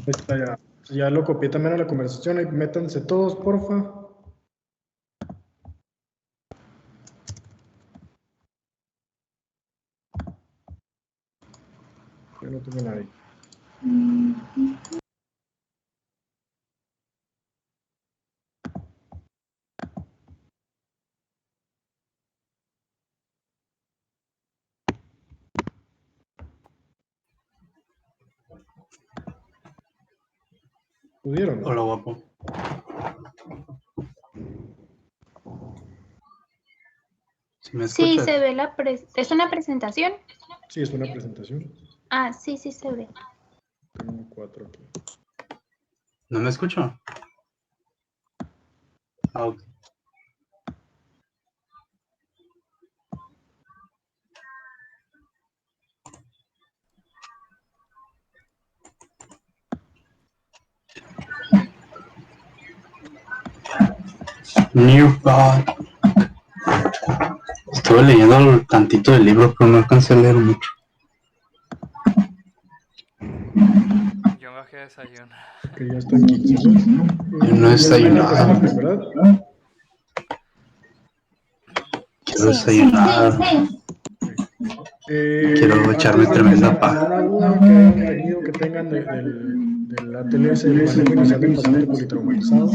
Está ya. Ya lo copié también a la conversación. Ahí métanse todos, porfa. Yo no tengo nadie. ¿Pudieron? Hola, guapo. ¿Sí me Sí, escuchas? se ve la ¿Es una presentación? Sí, es una presentación. Ah, sí, sí se ve. Tengo 4 aquí. ¿No me escucho? Ah, ok. New God. Estuve leyendo tantito del libro, pero no alcancé a leer mucho. Yo me bajé a desayunar. Que ya están 15, ¿no? Yo no he Ya ven la desayunado. presentación, ¿verdad? Quiero desayunar. Quiero echarme Antes de tremenda empezar, paja. ¿alguna duda que hayan tenido, que tengan del ATLS, del manejo inicial del paciente politraumatizado?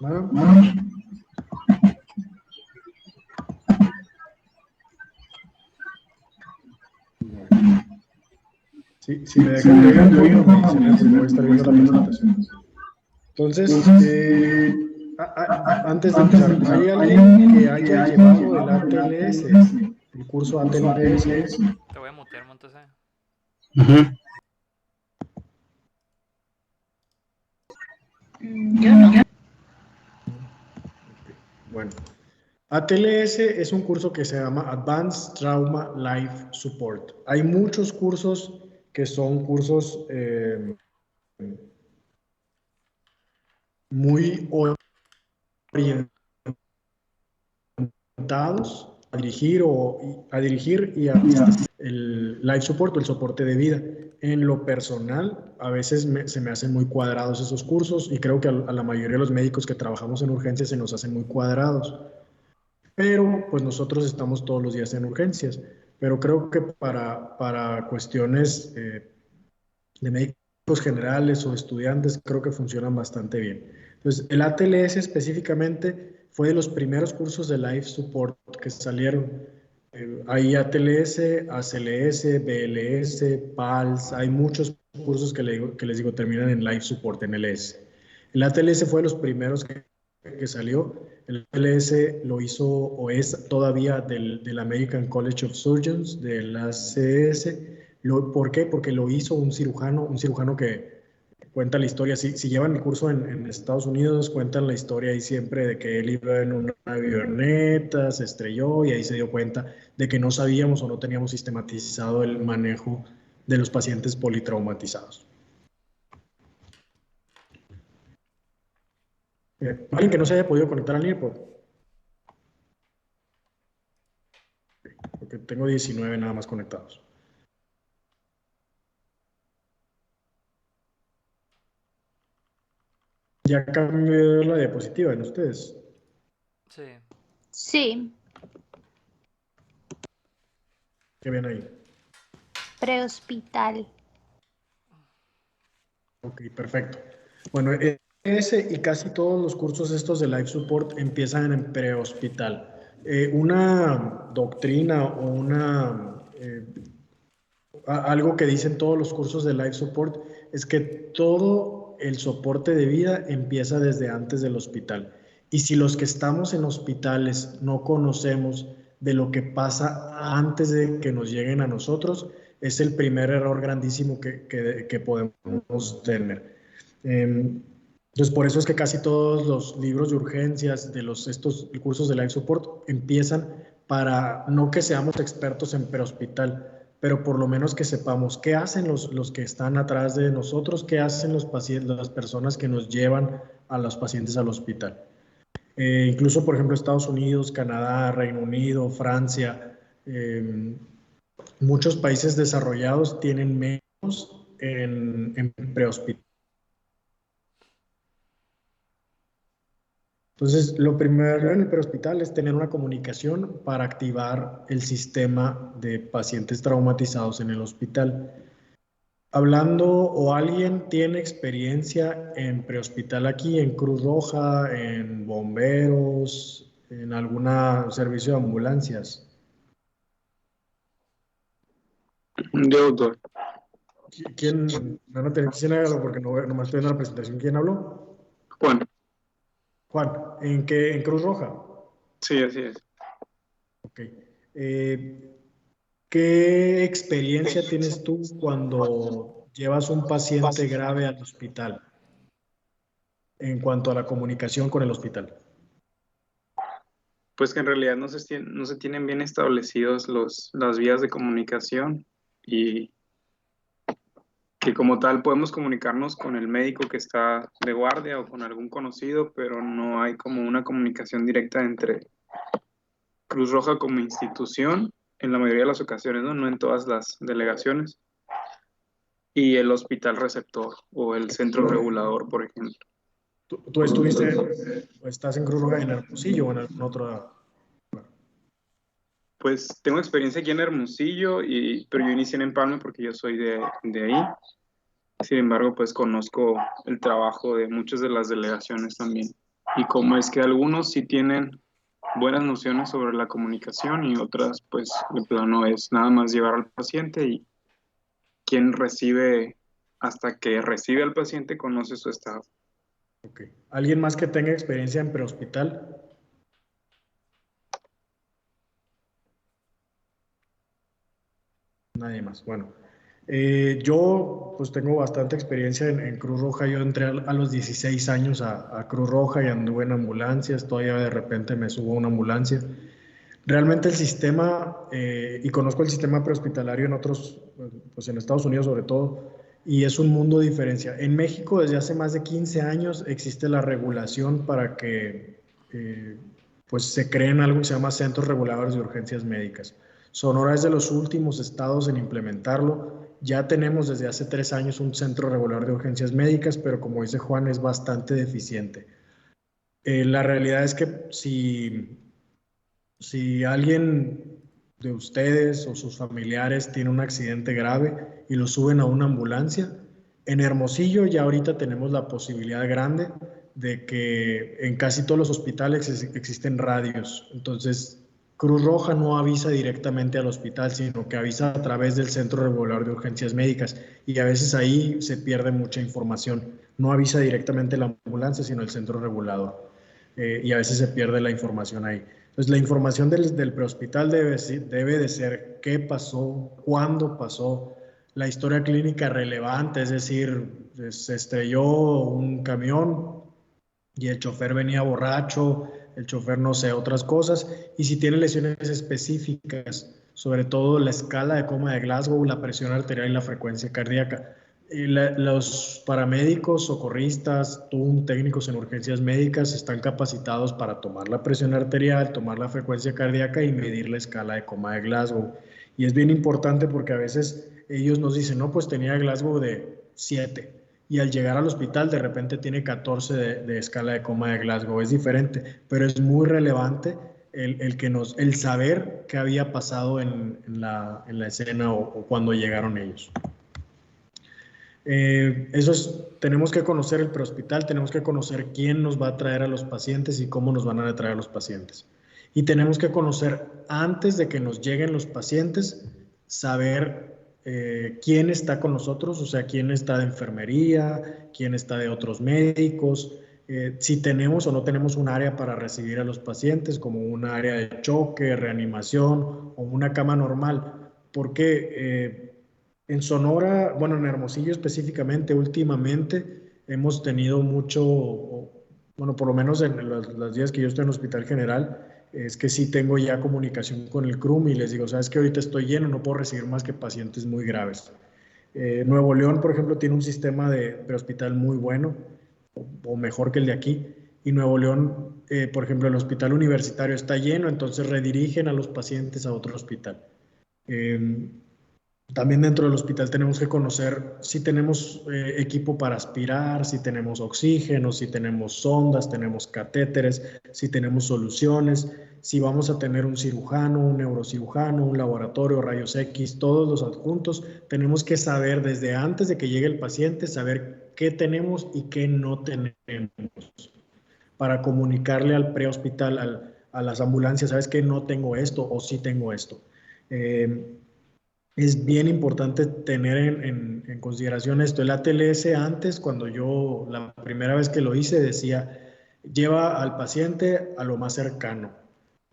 ¿Nada? Bueno. Sí, si me dejan de oír de fondo, me dicen, porque voy a estar viendo la presentación. Entonces, antes de empezar, ¿hay alguien que haya llevado el ATLS, el curso ATLS? Te voy a mutear, Montese. Yo no. Bueno, ATLS es un curso que se llama Advanced Trauma Life Support. Hay muchos cursos que son cursos muy orientados a dirigir y a el life support o el soporte de vida. En lo personal, a veces se me hacen muy cuadrados esos cursos y creo que a la mayoría de los médicos que trabajamos en urgencias se nos hacen muy cuadrados. Pero pues nosotros estamos todos los días en urgencias. Pero creo que para cuestiones de médicos generales o estudiantes, creo que funcionan bastante bien. Entonces, el ATLS específicamente fue de los primeros cursos de Life Support que salieron. Hay ATLS, ACLS, BLS, PALS, hay muchos cursos que les digo terminan en Life Support, en LS. El ATLS fue de los primeros que salió. El ATLS lo hizo o es todavía del American College of Surgeons, del ACS. ¿Por qué? Porque lo hizo un cirujano que cuenta la historia. Si llevan el curso en Estados Unidos, cuentan la historia ahí siempre de que él iba en una avioneta, se estrelló y ahí se dio cuenta de que no sabíamos o no teníamos sistematizado el manejo de los pacientes politraumatizados. ¿Alguien que no se haya podido conectar al NIRPO? Porque tengo 19 nada más conectados. Ya cambió la diapositiva en ustedes. Sí. Sí, ¿Qué ven ahí? prehospital. Ok, perfecto. Bueno, ese y casi todos los cursos estos de Life Support empiezan en prehospital. Una doctrina o algo que dicen todos los cursos de Life Support es que todo el soporte de vida empieza desde antes del hospital. Y si los que estamos en hospitales no conocemos de lo que pasa antes de que nos lleguen a nosotros, es el primer error grandísimo que podemos tener. Entonces, por eso es que casi todos los libros de urgencias de estos cursos de Life Support empiezan para no que seamos expertos en prehospital, pero por lo menos que sepamos qué hacen los que están atrás de nosotros, qué hacen los pacientes, las personas que nos llevan a los pacientes al hospital. Incluso, por ejemplo, Estados Unidos, Canadá, Reino Unido, Francia, muchos países desarrollados tienen menos en prehospital. Entonces, lo primero en el prehospital es tener una comunicación para activar el sistema de pacientes traumatizados en el hospital. Hablando, o alguien tiene experiencia en prehospital aquí, en Cruz Roja, en bomberos, en algún servicio de ambulancias. Yo, doctor. ¿Quién? Van a tener que decir porque no me estoy viendo la presentación. ¿Quién habló? Juan. Juan, ¿en qué? ¿En Cruz Roja? Sí, así es. Ok. ¿Qué experiencia tienes tú cuando llevas un paciente grave al hospital en cuanto a la comunicación con el hospital? Pues que en realidad no se tienen bien establecidos las vías de comunicación y que como tal podemos comunicarnos con el médico que está de guardia o con algún conocido, pero no hay como una comunicación directa entre Cruz Roja como institución, en la mayoría de las ocasiones, ¿no? No en todas las delegaciones, y el hospital receptor o el centro regulador, por ejemplo. ¿Tú estuviste, o estás en Cruz Roja en Hermosillo o en algún otro? Pues tengo experiencia aquí en Hermosillo, pero yo inicié en Empalme porque yo soy de ahí. Sin embargo, pues conozco el trabajo de muchas de las delegaciones también. Y cómo es que algunos sí tienen buenas nociones sobre la comunicación y otras, pues, de plano es nada más llevar al paciente y quien recibe, hasta que recibe al paciente, conoce su estado. Okay. ¿Alguien más que tenga experiencia en prehospital? Nadie más. Bueno, yo pues tengo bastante experiencia en Cruz Roja. Yo entré a los 16 años a Cruz Roja y anduve en ambulancias. Todavía de repente me subo a una ambulancia. Realmente el sistema, y conozco el sistema prehospitalario en otros, pues en Estados Unidos sobre todo, y es un mundo diferenciado. En México desde hace más de 15 años existe la regulación para que pues se creen algo que se llama Centros Reguladores de Urgencias Médicas. Sonora es de los últimos estados en implementarlo. Ya tenemos desde hace 3 años un centro regulador de urgencias médicas, pero como dice Juan, es bastante deficiente. La realidad es que si alguien de ustedes o sus familiares tiene un accidente grave y lo suben a una ambulancia, en Hermosillo ya ahorita tenemos la posibilidad grande de que en casi todos los hospitales existen radios. Entonces, Cruz Roja no avisa directamente al hospital, sino que avisa a través del Centro Regulador de Urgencias Médicas y a veces ahí se pierde mucha información. No avisa directamente la ambulancia, sino el Centro Regulador. Y a veces se pierde la información ahí. Entonces, la información del prehospital debe de ser qué pasó, cuándo pasó, la historia clínica relevante, es decir, se estrelló un camión y el chofer venía borracho, el chofer no sé, otras cosas, y si tiene lesiones específicas, sobre todo la escala de coma de Glasgow, la presión arterial y la frecuencia cardíaca. Los paramédicos, socorristas, técnicos en urgencias médicas están capacitados para tomar la presión arterial, tomar la frecuencia cardíaca y medir la escala de coma de Glasgow. Y es bien importante porque a veces ellos nos dicen, no, pues tenía Glasgow de 7 y al llegar al hospital de repente tiene 14 de escala de coma de Glasgow. Es diferente, pero es muy relevante el saber qué había pasado en la escena o cuando llegaron ellos. Tenemos que conocer el prehospital, tenemos que conocer quién nos va a traer a los pacientes y cómo nos van a traer a los pacientes. Y tenemos que conocer, antes de que nos lleguen los pacientes, saber quién está con nosotros, o sea, quién está de enfermería, quién está de otros médicos, si tenemos o no tenemos un área para recibir a los pacientes, como un área de choque, reanimación o una cama normal, porque en Sonora, bueno, en Hermosillo específicamente, últimamente hemos tenido mucho, bueno, por lo menos en los días que yo estoy en el Hospital General, es que sí tengo ya comunicación con el CRUM y les digo, sabes que ahorita estoy lleno, no puedo recibir más que pacientes muy graves. Nuevo León, por ejemplo, tiene un sistema de prehospital muy bueno, o mejor que el de aquí, y Nuevo León por ejemplo, el hospital universitario está lleno, entonces redirigen a los pacientes a otro hospital. También dentro del hospital tenemos que conocer si tenemos equipo para aspirar, si tenemos oxígeno, si tenemos sondas, tenemos catéteres, si tenemos soluciones, si vamos a tener un cirujano, un neurocirujano, un laboratorio, rayos X, todos los adjuntos. Tenemos que saber desde antes de que llegue el paciente, saber qué tenemos y qué no tenemos, para comunicarle al prehospital, a las ambulancias, ¿sabes qué? No tengo esto o sí tengo esto. Es bien importante tener en consideración esto. El ATLS antes, cuando yo la primera vez que lo hice, decía, lleva al paciente a lo más cercano.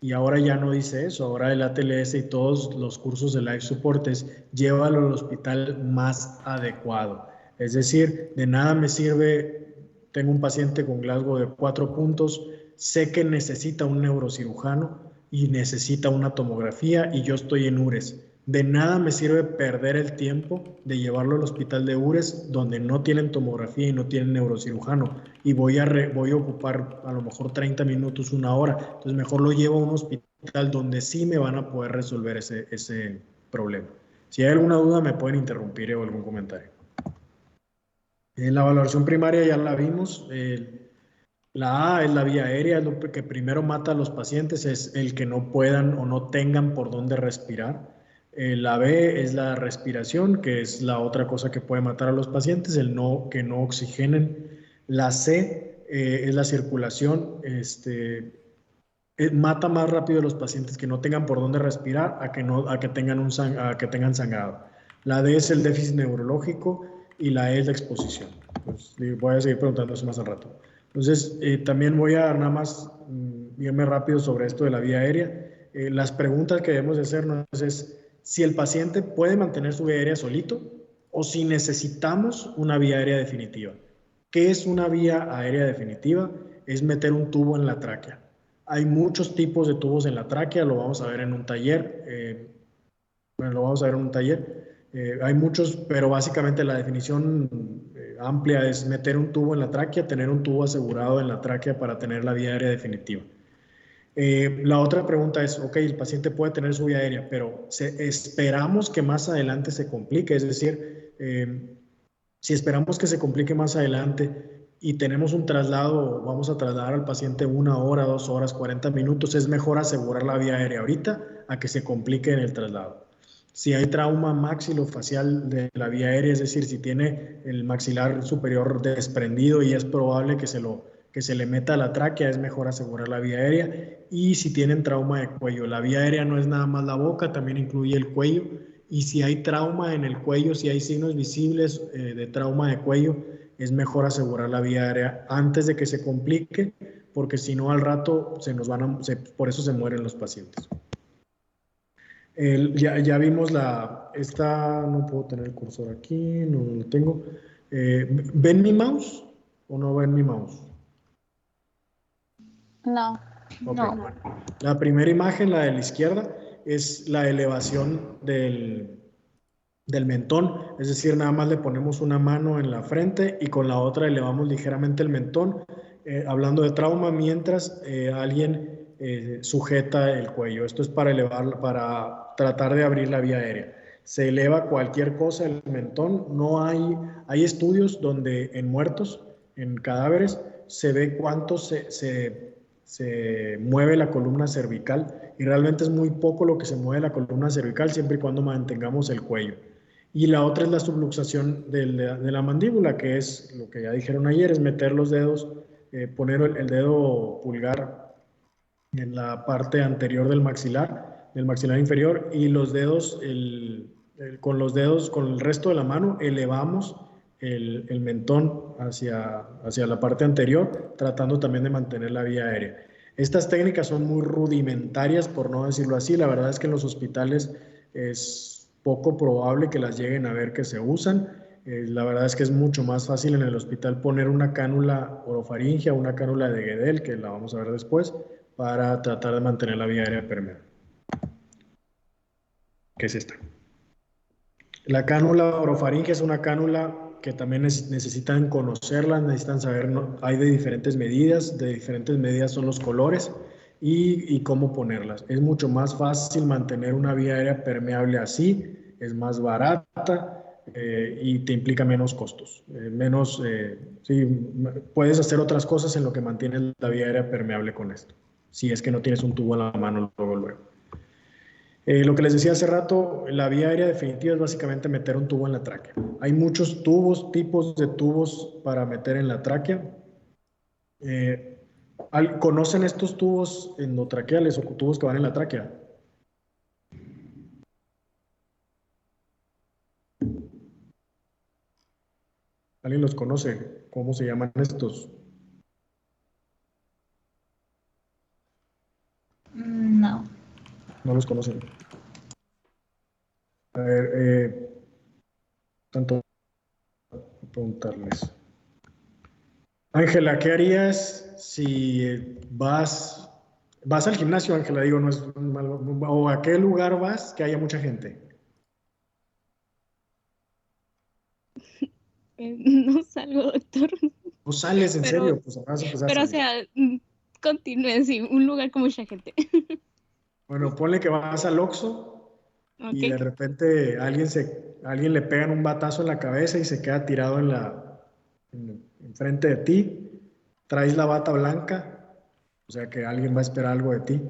Y ahora ya no dice eso. Ahora el ATLS y todos los cursos de Life Support es, llévalo al hospital más adecuado. Es decir, de nada me sirve, tengo un paciente con Glasgow de 4 puntos, sé que necesita un neurocirujano y necesita una tomografía y yo estoy en URES. De nada me sirve perder el tiempo de llevarlo al hospital de URES donde no tienen tomografía y no tienen neurocirujano y voy a ocupar a lo mejor 30 minutos, 1 hora. Entonces mejor lo llevo a un hospital donde sí me van a poder resolver ese problema. Si hay alguna duda me pueden interrumpir o algún comentario. La valoración primaria ya la vimos. La A es la vía aérea, es lo que primero mata a los pacientes, es el que no puedan o no tengan por dónde respirar. La B es la respiración, que es la otra cosa que puede matar a los pacientes, que no oxigenen. La C es la circulación, mata más rápido a los pacientes que no tengan por dónde respirar a que tengan sangrado. La D es el déficit neurológico y la E es la exposición. Pues, voy a seguir preguntando eso más al rato. Entonces, también voy a nada más irme rápido sobre esto de la vía aérea. Las preguntas que debemos de hacernos es si el paciente puede mantener su vía aérea solito o si necesitamos una vía aérea definitiva. ¿Qué es una vía aérea definitiva? Es meter un tubo en la tráquea. Hay muchos tipos de tubos en la tráquea, lo vamos a ver en un taller. Hay muchos, pero básicamente la definición amplia es meter un tubo en la tráquea, tener un tubo asegurado en la tráquea para tener la vía aérea definitiva. La otra pregunta es, ok, el paciente puede tener su vía aérea, pero esperamos que más adelante se complique, es decir, si esperamos que se complique más adelante y tenemos un traslado, vamos a trasladar al paciente 1 hora, 2 horas, 40 minutos, es mejor asegurar la vía aérea ahorita a que se complique en el traslado. Si hay trauma maxilofacial de la vía aérea, es decir, si tiene el maxilar superior desprendido y es probable que se le meta a la tráquea, es mejor asegurar la vía aérea. Y si tienen trauma de cuello, la vía aérea no es nada más la boca, también incluye el cuello. Y si hay trauma en el cuello, si hay signos visibles de trauma de cuello, es mejor asegurar la vía aérea antes de que se complique, porque si no al rato por eso se mueren los pacientes. Ya vimos no puedo tener el cursor aquí, no lo tengo. ¿Ven mi mouse o no ven mi mouse? No. Okay, no. Bueno. La primera imagen, la de la izquierda, es la elevación del mentón, es decir, nada más le ponemos una mano en la frente y con la otra elevamos ligeramente el mentón, hablando de trauma, mientras alguien sujeta el cuello. Esto es para tratar de abrir la vía aérea. Se eleva cualquier cosa el mentón. No hay estudios donde en muertos, en cadáveres, se ve cuánto se mueve la columna cervical y realmente es muy poco lo que se mueve la columna cervical siempre y cuando mantengamos el cuello. Y la otra es la subluxación de la mandíbula, que es lo que ya dijeron ayer, es meter los dedos, poner el dedo pulgar en la parte anterior del maxilar inferior y los dedos, con el resto de la mano elevamos el mentón hacia la parte anterior, tratando también de mantener la vía aérea. Estas técnicas son muy rudimentarias, por no decirlo así. La verdad es que en los hospitales es poco probable que las lleguen a ver que se usan. La verdad es que es mucho más fácil en el hospital poner una cánula orofaringea, una cánula de Guedel, que la vamos a ver después, para tratar de mantener la vía aérea permeable. ¿Qué es esta? La cánula orofaringea es una cánula que también necesitan conocerlas, necesitan saber, hay de diferentes medidas son los colores y cómo ponerlas. Es mucho más fácil mantener una vía aérea permeable así, es más barata y te implica menos costos. Sí, puedes hacer otras cosas en lo que mantienes la vía aérea permeable con esto, si es que no tienes un tubo a la mano luego. Lo que les decía hace rato, la vía aérea definitiva es básicamente meter un tubo en la tráquea. Hay muchos tipos de tubos para meter en la tráquea. ¿Conocen estos tubos endotraqueales o tubos que van en la tráquea? ¿Alguien los conoce? ¿Cómo se llaman estos? No. No los conocen. A ver, tanto preguntarles. Ángela, ¿qué harías si vas al gimnasio, Ángela? Digo, no es malo. ¿O a qué lugar vas que haya mucha gente? No salgo, doctor. ¿No sales en Pero- serio? Pues vas a empezar Pero, a o salir. sea, continúe, sí, un lugar con mucha gente. Bueno, ponle que vas al Oxxo y de Ok. repente alguien le pegan un batazo en la cabeza y se queda tirado enfrente de ti. Traes la bata blanca, o sea que alguien va a esperar algo de ti.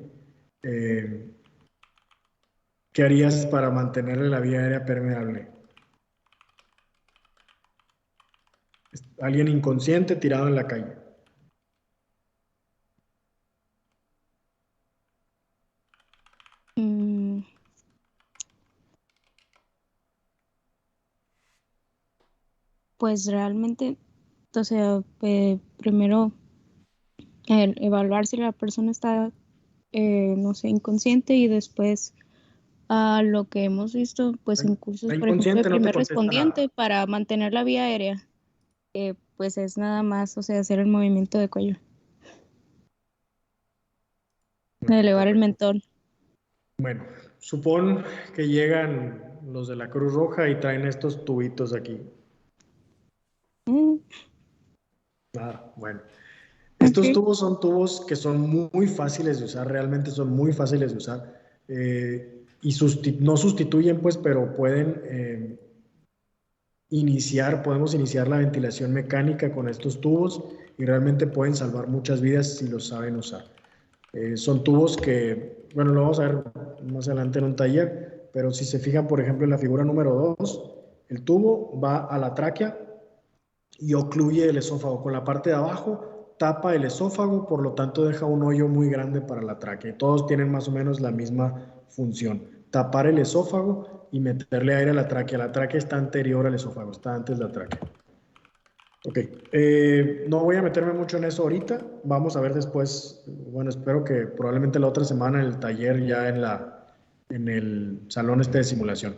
¿Qué harías para mantenerle la vía aérea permeable? Alguien inconsciente tirado en la calle. Mm, Pues realmente, o sea, primero evaluar si la persona está, no sé, inconsciente y después a lo que hemos visto, pues en cursos, La por ejemplo, de inconsciente no te primer contesta respondiente nada. para mantener la vía aérea, pues es nada más, o sea, hacer el movimiento de cuello, de Bueno, elevar el correcto. mentón. Bueno, supón que llegan los de la Cruz Roja y traen estos tubitos aquí. Mm, Bueno. Estos ok. tubos son tubos que son muy fáciles de usar, realmente son muy fáciles de usar y no sustituyen, pues, pero pueden podemos iniciar la ventilación mecánica con estos tubos y realmente pueden salvar muchas vidas si los saben usar. Son tubos que, bueno, lo vamos a ver más adelante en un taller, pero si se fijan, por ejemplo, en la figura número 2, el tubo va a la tráquea y ocluye el esófago. Con la parte de abajo tapa el esófago, por lo tanto deja un hoyo muy grande para la tráquea. Todos tienen más o menos la misma función. Tapar el esófago y meterle aire a la tráquea. La tráquea está anterior al esófago, está antes de la tráquea. Ok, no voy a meterme mucho en eso ahorita. Vamos a ver después, bueno, espero que probablemente la otra semana en el taller ya en el salón de simulación.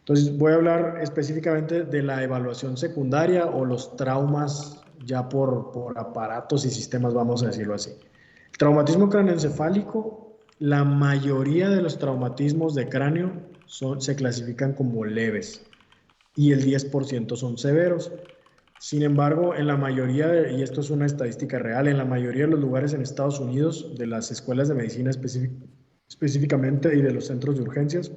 Entonces voy a hablar específicamente de la evaluación secundaria o los traumas ya por aparatos y sistemas, vamos a decirlo así. El traumatismo cráneoencefálico, la mayoría de los traumatismos de cráneo se clasifican como leves y el 10% son severos. Sin embargo, en la mayoría, y esto es una estadística real, en la mayoría de los lugares en Estados Unidos, de las escuelas de medicina específicamente y de los centros de urgencias,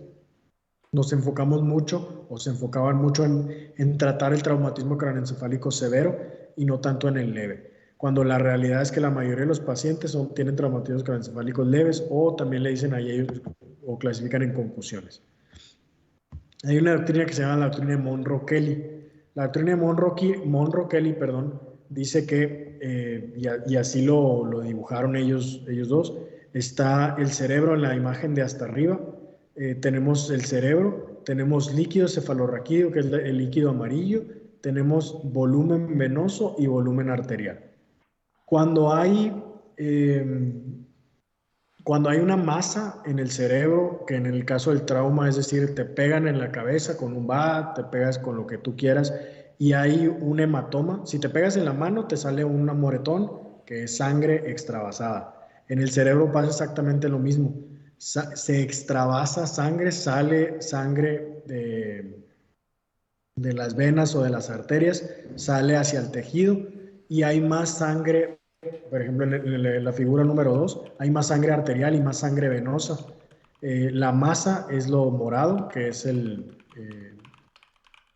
nos enfocamos mucho o se enfocaban mucho en tratar el traumatismo craneoencefálico severo y no tanto en el leve. Cuando la realidad es que la mayoría de los pacientes tienen traumatismos craneoencefálicos leves o también le dicen ahí ellos o clasifican en concusiones. Hay una doctrina que se llama la doctrina de Monroe-Kelly. La doctrina de Monroe-Kelly, dice que, y así lo dibujaron ellos dos, está el cerebro en la imagen de hasta arriba, tenemos el cerebro, tenemos líquido cefalorraquídeo, que es el líquido amarillo, tenemos volumen venoso y volumen arterial. Cuando hay una masa en el cerebro, que en el caso del trauma, es decir, te pegan en la cabeza con un bat, te pegas con lo que tú quieras y hay un hematoma, si te pegas en la mano te sale un moretón que es sangre extravasada. En el cerebro pasa exactamente lo mismo. Se extravasa sangre, sale sangre de las venas o de las arterias, sale hacia el tejido y hay más sangre. Por ejemplo, en la figura número 2, hay más sangre arterial y más sangre venosa. La masa es lo morado, que es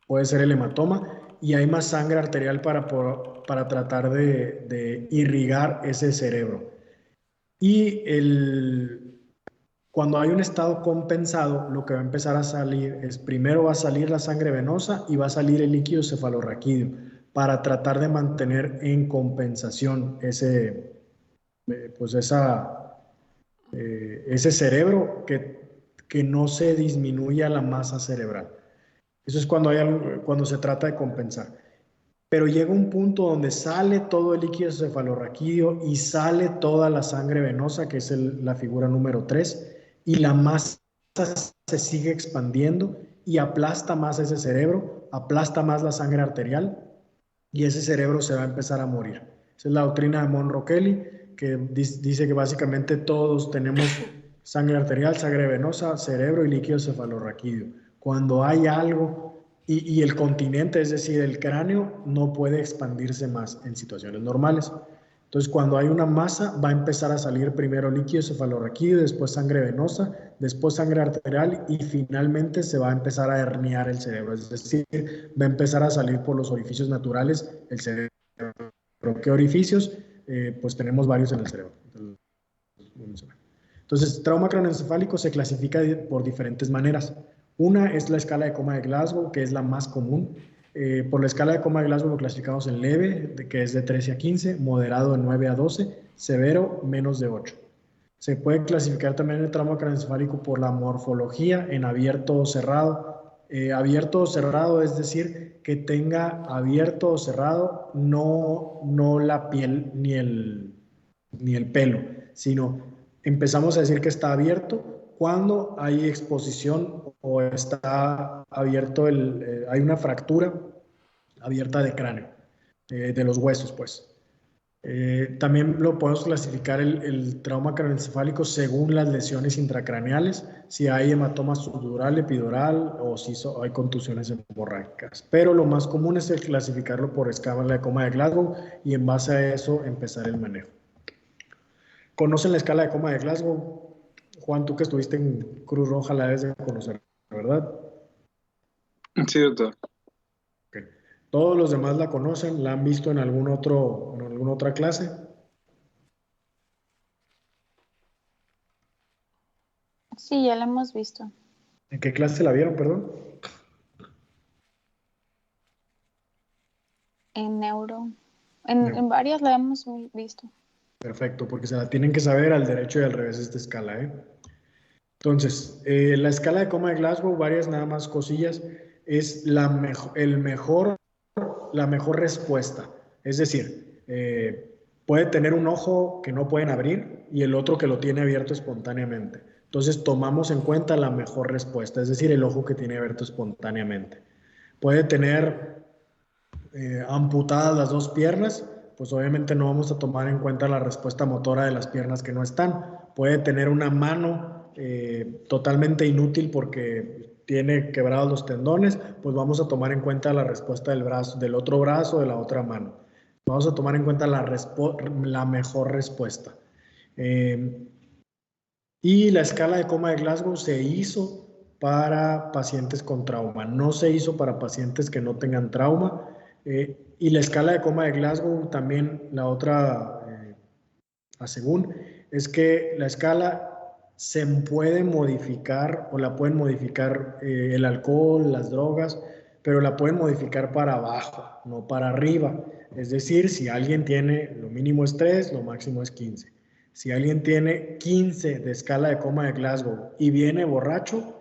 puede ser el hematoma, y hay más sangre arterial para tratar de irrigar ese cerebro. Y cuando hay un estado compensado, lo que va a empezar a salir es, primero va a salir la sangre venosa y va a salir el líquido cefalorraquídeo para tratar de mantener en compensación ese cerebro, que no se disminuya la masa cerebral. Eso es cuando se trata de compensar. Pero llega un punto donde sale todo el líquido cefalorraquídeo y sale toda la sangre venosa, que es la figura número 3, y la masa se sigue expandiendo y aplasta más ese cerebro, aplasta más la sangre arterial y ese cerebro se va a empezar a morir. Esa es la doctrina de Monroe Kelly, que dice que básicamente todos tenemos sangre arterial, sangre venosa, cerebro y líquido cefalorraquídeo. Cuando hay algo y el continente, es decir, el cráneo, no puede expandirse más en situaciones normales. Entonces, cuando hay una masa, va a empezar a salir primero líquido cefalorraquídeo, después sangre venosa, después sangre arterial y finalmente se va a empezar a herniar el cerebro. Es decir, va a empezar a salir por los orificios naturales el cerebro. ¿Qué orificios? Pues tenemos varios en el cerebro. Entonces, trauma craneoencefálico se clasifica por diferentes maneras. Una es la escala de coma de Glasgow, que es la más común. Por la escala de coma de Glasgow lo clasificamos en leve, que es de 13 a 15, moderado de 9 a 12, severo menos de 8. Se puede clasificar también el trauma craneoencefálico por la morfología en abierto o cerrado. Abierto o cerrado es decir, que tenga abierto o cerrado no la piel ni el pelo, sino empezamos a decir que está abierto cuando hay exposición o está abierto, hay una fractura abierta de cráneo, de los huesos, pues. También lo podemos clasificar el trauma craneoencefálico según las lesiones intracraneales, si hay hematoma subdural, epidural o si hay contusiones hemorrágicas. Pero lo más común es el clasificarlo por escala de coma de Glasgow y en base a eso empezar el manejo. ¿Conocen la escala de coma de Glasgow? Juan, tú que estuviste en Cruz Roja la debes de conocer, ¿verdad? Sí, doctor. Okay. ¿Todos los demás la conocen? ¿La han visto en alguna otra clase? Sí, ya la hemos visto. ¿En qué clase la vieron, perdón? En neuro. En varias la hemos visto. Perfecto, porque se la tienen que saber al derecho y al revés de esta escala, ¿eh? Entonces, la escala de coma de Glasgow, varias nada más cosillas, es la mejor respuesta. Es decir, puede tener un ojo que no pueden abrir y el otro que lo tiene abierto espontáneamente. Entonces, tomamos en cuenta la mejor respuesta, es decir, el ojo que tiene abierto espontáneamente. Puede tener amputadas las dos piernas, pues obviamente no vamos a tomar en cuenta la respuesta motora de las piernas que no están. Puede tener una mano totalmente inútil porque tiene quebrados los tendones, pues vamos a tomar en cuenta la respuesta del otro brazo, de la otra mano. Vamos a tomar en cuenta la mejor respuesta. Y la escala de coma de Glasgow se hizo para pacientes con trauma, no se hizo para pacientes que no tengan trauma. Y la escala de coma de Glasgow también, la otra, según, es que la escala se puede modificar o la pueden modificar el alcohol, las drogas, pero la pueden modificar para abajo, no para arriba. Es decir, si alguien tiene, lo mínimo es 3, lo máximo es 15. Si alguien tiene 15 de escala de coma de Glasgow y viene borracho,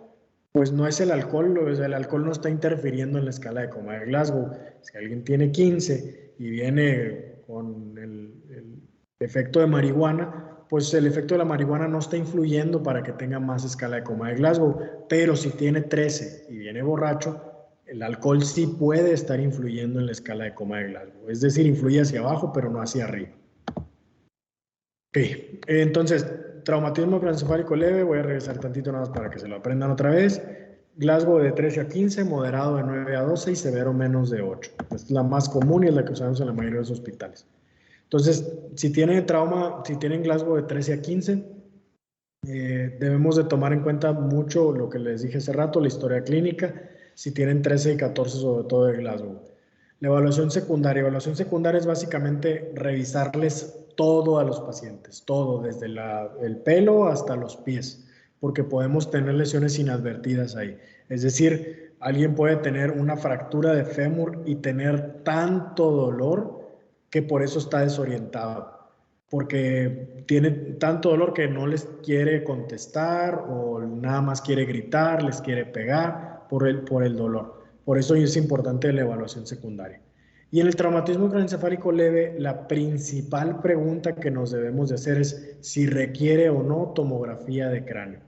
pues no es el alcohol no está interfiriendo en la escala de coma de Glasgow. Si alguien tiene 15 y viene con el efecto de marihuana, pues el efecto de la marihuana no está influyendo para que tenga más escala de coma de Glasgow, pero si tiene 13 y viene borracho, el alcohol sí puede estar influyendo en la escala de coma de Glasgow, es decir, influye hacia abajo, pero no hacia arriba. Ok, entonces, traumatismo craneoencefálico leve, voy a regresar tantito nada más para que se lo aprendan otra vez. Glasgow de 13 a 15, moderado de 9 a 12 y severo menos de 8. Es la más común y es la que usamos en la mayoría de los hospitales. Entonces, si tienen trauma, si tienen Glasgow de 13 a 15, debemos de tomar en cuenta mucho lo que les dije hace rato, la historia clínica, si tienen 13 y 14 sobre todo de Glasgow. La evaluación secundaria. Evaluación secundaria es básicamente revisarles todo a los pacientes, todo, desde el pelo hasta los pies, porque podemos tener lesiones inadvertidas ahí. Es decir, alguien puede tener una fractura de fémur y tener tanto dolor que por eso está desorientado, porque tiene tanto dolor que no les quiere contestar o nada más quiere gritar, les quiere pegar por el dolor. Por eso es importante la evaluación secundaria. Y en el traumatismo craneoencefálico leve, la principal pregunta que nos debemos de hacer es si requiere o no tomografía de cráneo.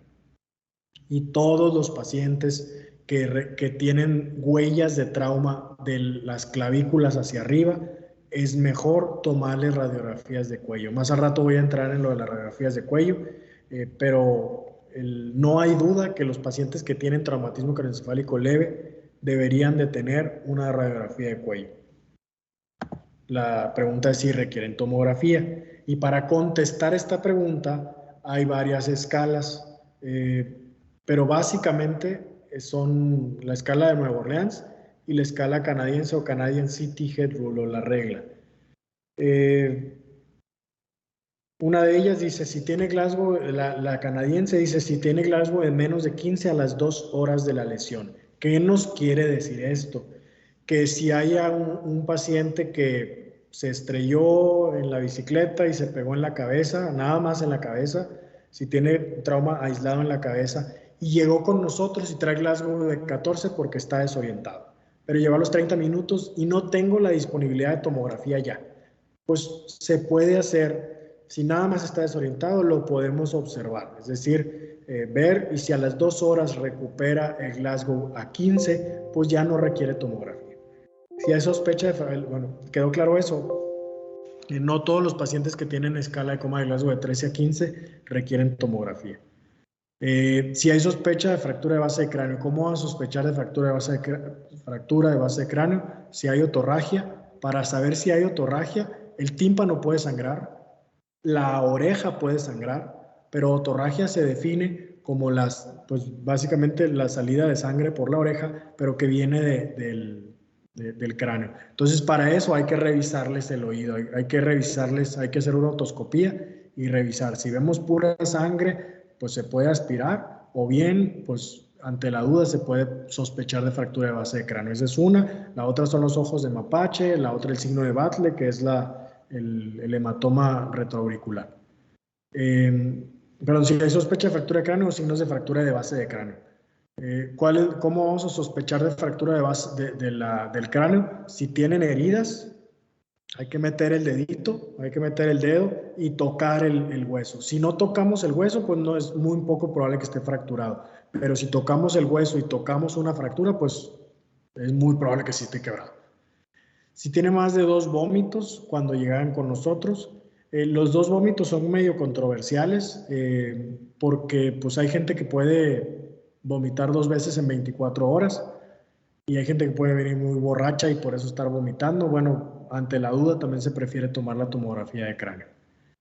Y todos los pacientes que tienen huellas de trauma de las clavículas hacia arriba, es mejor tomarles radiografías de cuello. Más al rato voy a entrar en lo de las radiografías de cuello, pero no hay duda que los pacientes que tienen traumatismo craneoencefálico leve deberían de tener una radiografía de cuello. La pregunta es si requieren tomografía. Y para contestar esta pregunta hay varias escalas, pero básicamente son la escala de Nueva Orleans y la escala canadiense o Canadian City Head Rule o la regla. Una de ellas dice, si tiene Glasgow, la canadiense dice, si tiene Glasgow de menos de 15 a las 2 horas de la lesión. ¿Qué nos quiere decir esto? Que si haya un paciente que se estrelló en la bicicleta y se pegó en la cabeza, nada más en la cabeza, si tiene trauma aislado en la cabeza y llegó con nosotros y trae Glasgow de 14 porque está desorientado, pero llegó a los 30 minutos y no tengo la disponibilidad de tomografía ya, pues se puede hacer, si nada más está desorientado, lo podemos observar, es decir, ver, y si a las 2 horas recupera el Glasgow a 15, pues ya no requiere tomografía. Si hay sospecha de, bueno, quedó claro eso, no todos los pacientes que tienen escala de coma de Glasgow de 13 a 15 requieren tomografía. Si hay sospecha de fractura de base de cráneo, ¿cómo van a sospechar de fractura de base de cráneo? Si hay otorragia, para saber si hay otorragia, el tímpano puede sangrar, la oreja puede sangrar, pero otorragia se define como pues básicamente la salida de sangre por la oreja, pero que viene del cráneo. Entonces, para eso hay que revisarles el oído, hay que hacer una otoscopía y revisar. Si vemos pura sangre, pues se puede aspirar, o bien, pues ante la duda se puede sospechar de fractura de base de cráneo. Esa es una. La otra son los ojos de mapache, la otra el signo de Batle, que es el hematoma retroauricular. Perdón, si hay sospecha de fractura de cráneo o signos de fractura de base de cráneo. ¿Cómo vamos a sospechar de fractura de base del cráneo? Si tienen heridas, hay que meter el dedito, hay que meter el dedo y tocar el hueso. Si no tocamos el hueso, pues no es muy poco probable que esté fracturado. Pero si tocamos el hueso y tocamos una fractura, pues es muy probable que sí esté quebrado. Si tiene más de 2 vómitos cuando llegan con nosotros, los 2 vómitos son medio controversiales porque pues hay gente que puede vomitar 2 veces en 24 horas y hay gente que puede venir muy borracha y por eso estar vomitando. Bueno, ante la duda también se prefiere tomar la tomografía de cráneo.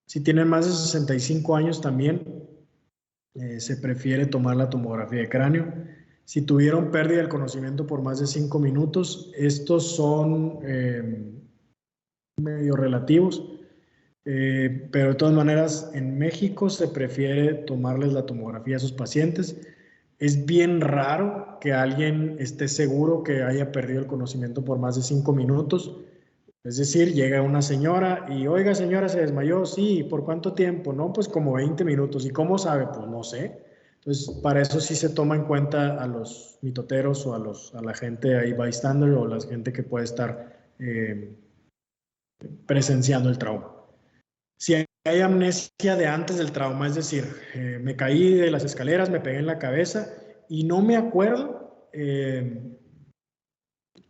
Si tienen más de 65 años también se prefiere tomar la tomografía de cráneo. Si tuvieron pérdida del conocimiento por más de 5 minutos, estos son medio relativos, pero de todas maneras en México se prefiere tomarles la tomografía a esos pacientes. Es bien raro que alguien esté seguro que haya perdido el conocimiento por más de 5 minutos. Es decir, llega una señora y, oiga señora, ¿se desmayó? Sí, ¿por cuánto tiempo? No, pues como 20 minutos. ¿Y cómo sabe? Pues no sé. Entonces, para eso sí se toma en cuenta a los mitoteros o a la gente ahí bystander o la gente que puede estar presenciando el trauma. Si hay amnesia de antes del trauma, es decir, me caí de las escaleras, me pegué en la cabeza y no me acuerdo,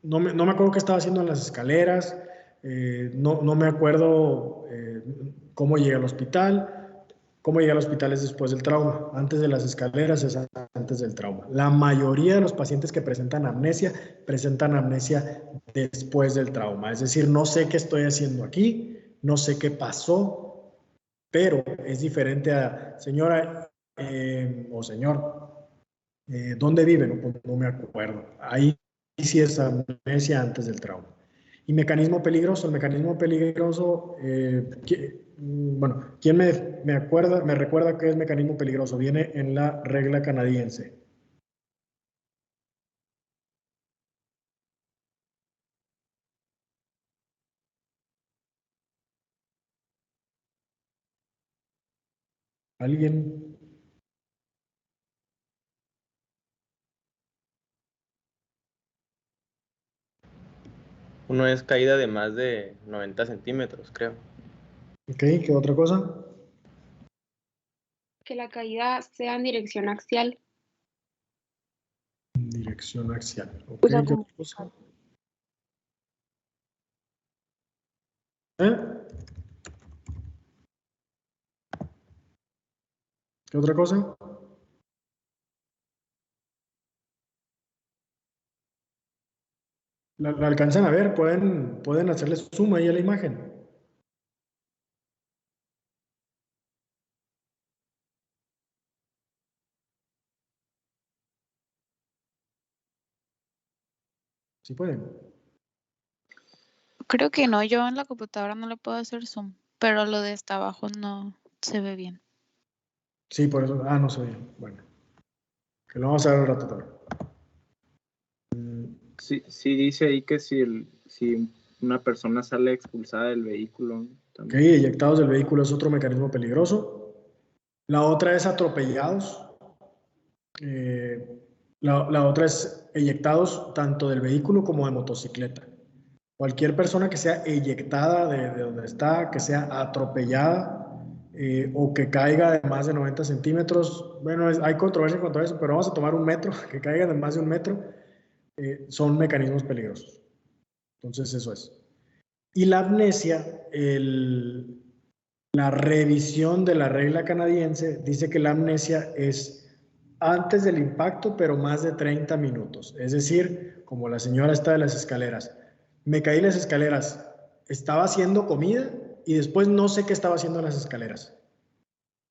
no me acuerdo qué estaba haciendo en las escaleras, no me acuerdo cómo llegué al hospital, ¿Cómo llegar al hospital es después del trauma? Antes de las escaleras es antes del trauma. La mayoría de los pacientes que presentan amnesia después del trauma. Es decir, no sé qué estoy haciendo aquí, no sé qué pasó, pero es diferente a señora o señor, ¿dónde vive? No me acuerdo. Ahí sí es amnesia antes del trauma. Y mecanismo peligroso, el mecanismo peligroso, bueno, ¿quién me recuerda qué es mecanismo peligroso? Viene en la regla canadiense. ¿Alguien? Uno es caída de más de 90 centímetros, creo. Ok, ¿qué otra cosa? Que la caída sea en dirección axial. Dirección axial. Ok, O sea, ¿qué otra cosa? ¿Eh? ¿Qué otra cosa? ¿La alcanzan a ver? ¿Pueden hacerle zoom ahí a la imagen? ¿Sí pueden? Creo que no, yo en la computadora no le puedo hacer zoom, pero lo de hasta abajo no se ve bien. Sí, por eso. Ah, no se ve. Bueno, que lo vamos a ver al rato también. Sí dice ahí que si una persona sale expulsada del vehículo, Ok, también. eyectados del vehículo es otro mecanismo peligroso. La otra es atropellados. La otra es eyectados tanto del vehículo como de motocicleta. Cualquier persona que sea eyectada de donde está, que sea atropellada o que caiga de más de 90 centímetros, bueno, hay controversia en cuanto a eso, pero vamos a tomar un metro, que caiga de más de un metro, son mecanismos peligrosos. Entonces eso es. Y la amnesia, la revisión de la regla canadiense dice que la amnesia es antes del impacto, pero más de 30 minutos. Es decir, como la señora está de las escaleras. Me caí las escaleras, estaba haciendo comida y después no sé qué estaba haciendo en las escaleras.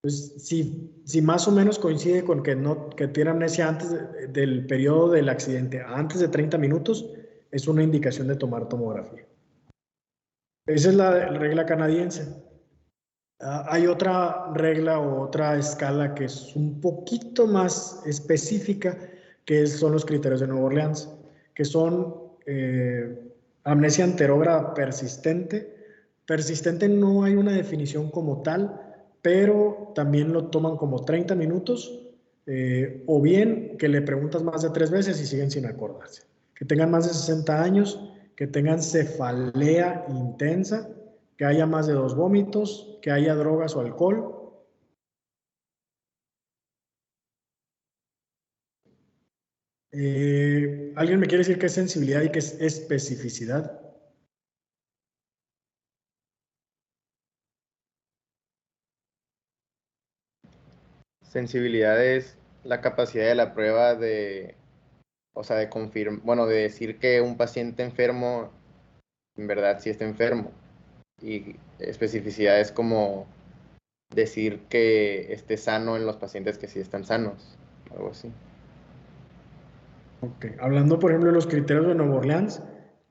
Pues si más o menos coincide con que tiene amnesia antes del periodo del accidente, antes de 30 minutos, es una indicación de tomar tomografía. Esa es la regla canadiense. Hay otra regla o otra escala que es un poquito más específica, que son los criterios de Nueva Orleans, que son amnesia anterógrada persistente. Persistente no hay una definición como tal, pero también lo toman como 30 minutos, o bien que le preguntas más de 3 veces y siguen sin acordarse. Que tengan más de 60 años, que tengan cefalea intensa, que haya más de 2 vómitos, que haya drogas o alcohol. ¿Alguien me quiere decir qué es sensibilidad y qué es especificidad? Sensibilidad es la capacidad de la prueba o sea, de decir que un paciente enfermo en verdad sí está enfermo. Y especificidad es como decir que esté sano en los pacientes que sí están sanos, algo así. Ok, hablando por ejemplo de los criterios de Nueva Orleans,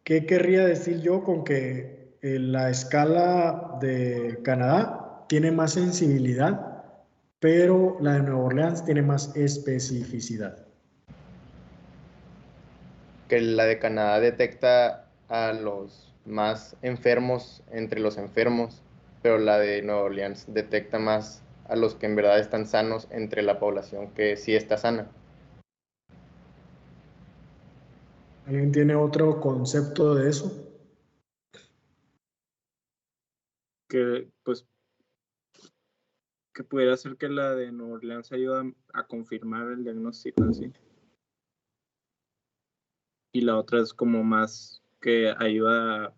¿qué querría decir yo con que la escala de Canadá tiene más sensibilidad, pero la de Nueva Orleans tiene más especificidad? Que la de Canadá detecta a los más enfermos entre los enfermos, pero la de Nueva Orleans detecta más a los que en verdad están sanos entre la población que sí está sana. ¿Alguien tiene otro concepto de eso? Que pues que pudiera ser que la de Nueva Orleans ayuda a confirmar el diagnóstico así. Y la otra es como más que ayuda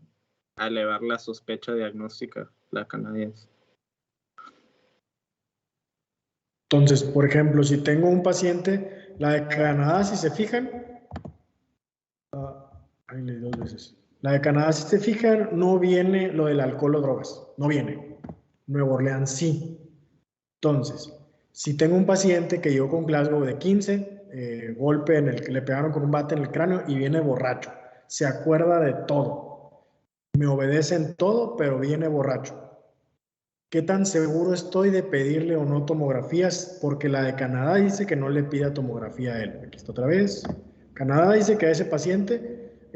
a elevar la sospecha diagnóstica, la canadiense. Entonces, por ejemplo, si tengo un paciente, la de Canadá, si se fijan, ahí le di 2 veces. La de Canadá, si se fijan, no viene lo del alcohol o drogas, no viene. Nueva Orleans sí. Entonces, si tengo un paciente que llegó con Glasgow de 15, golpe en el que le pegaron con un bate en el cráneo y viene borracho, se acuerda de todo, me obedece en todo, pero viene borracho. ¿Qué tan seguro estoy de pedirle o no tomografías? Porque la de Canadá dice que no le pida tomografía a él. Aquí está otra vez. Canadá dice que a ese paciente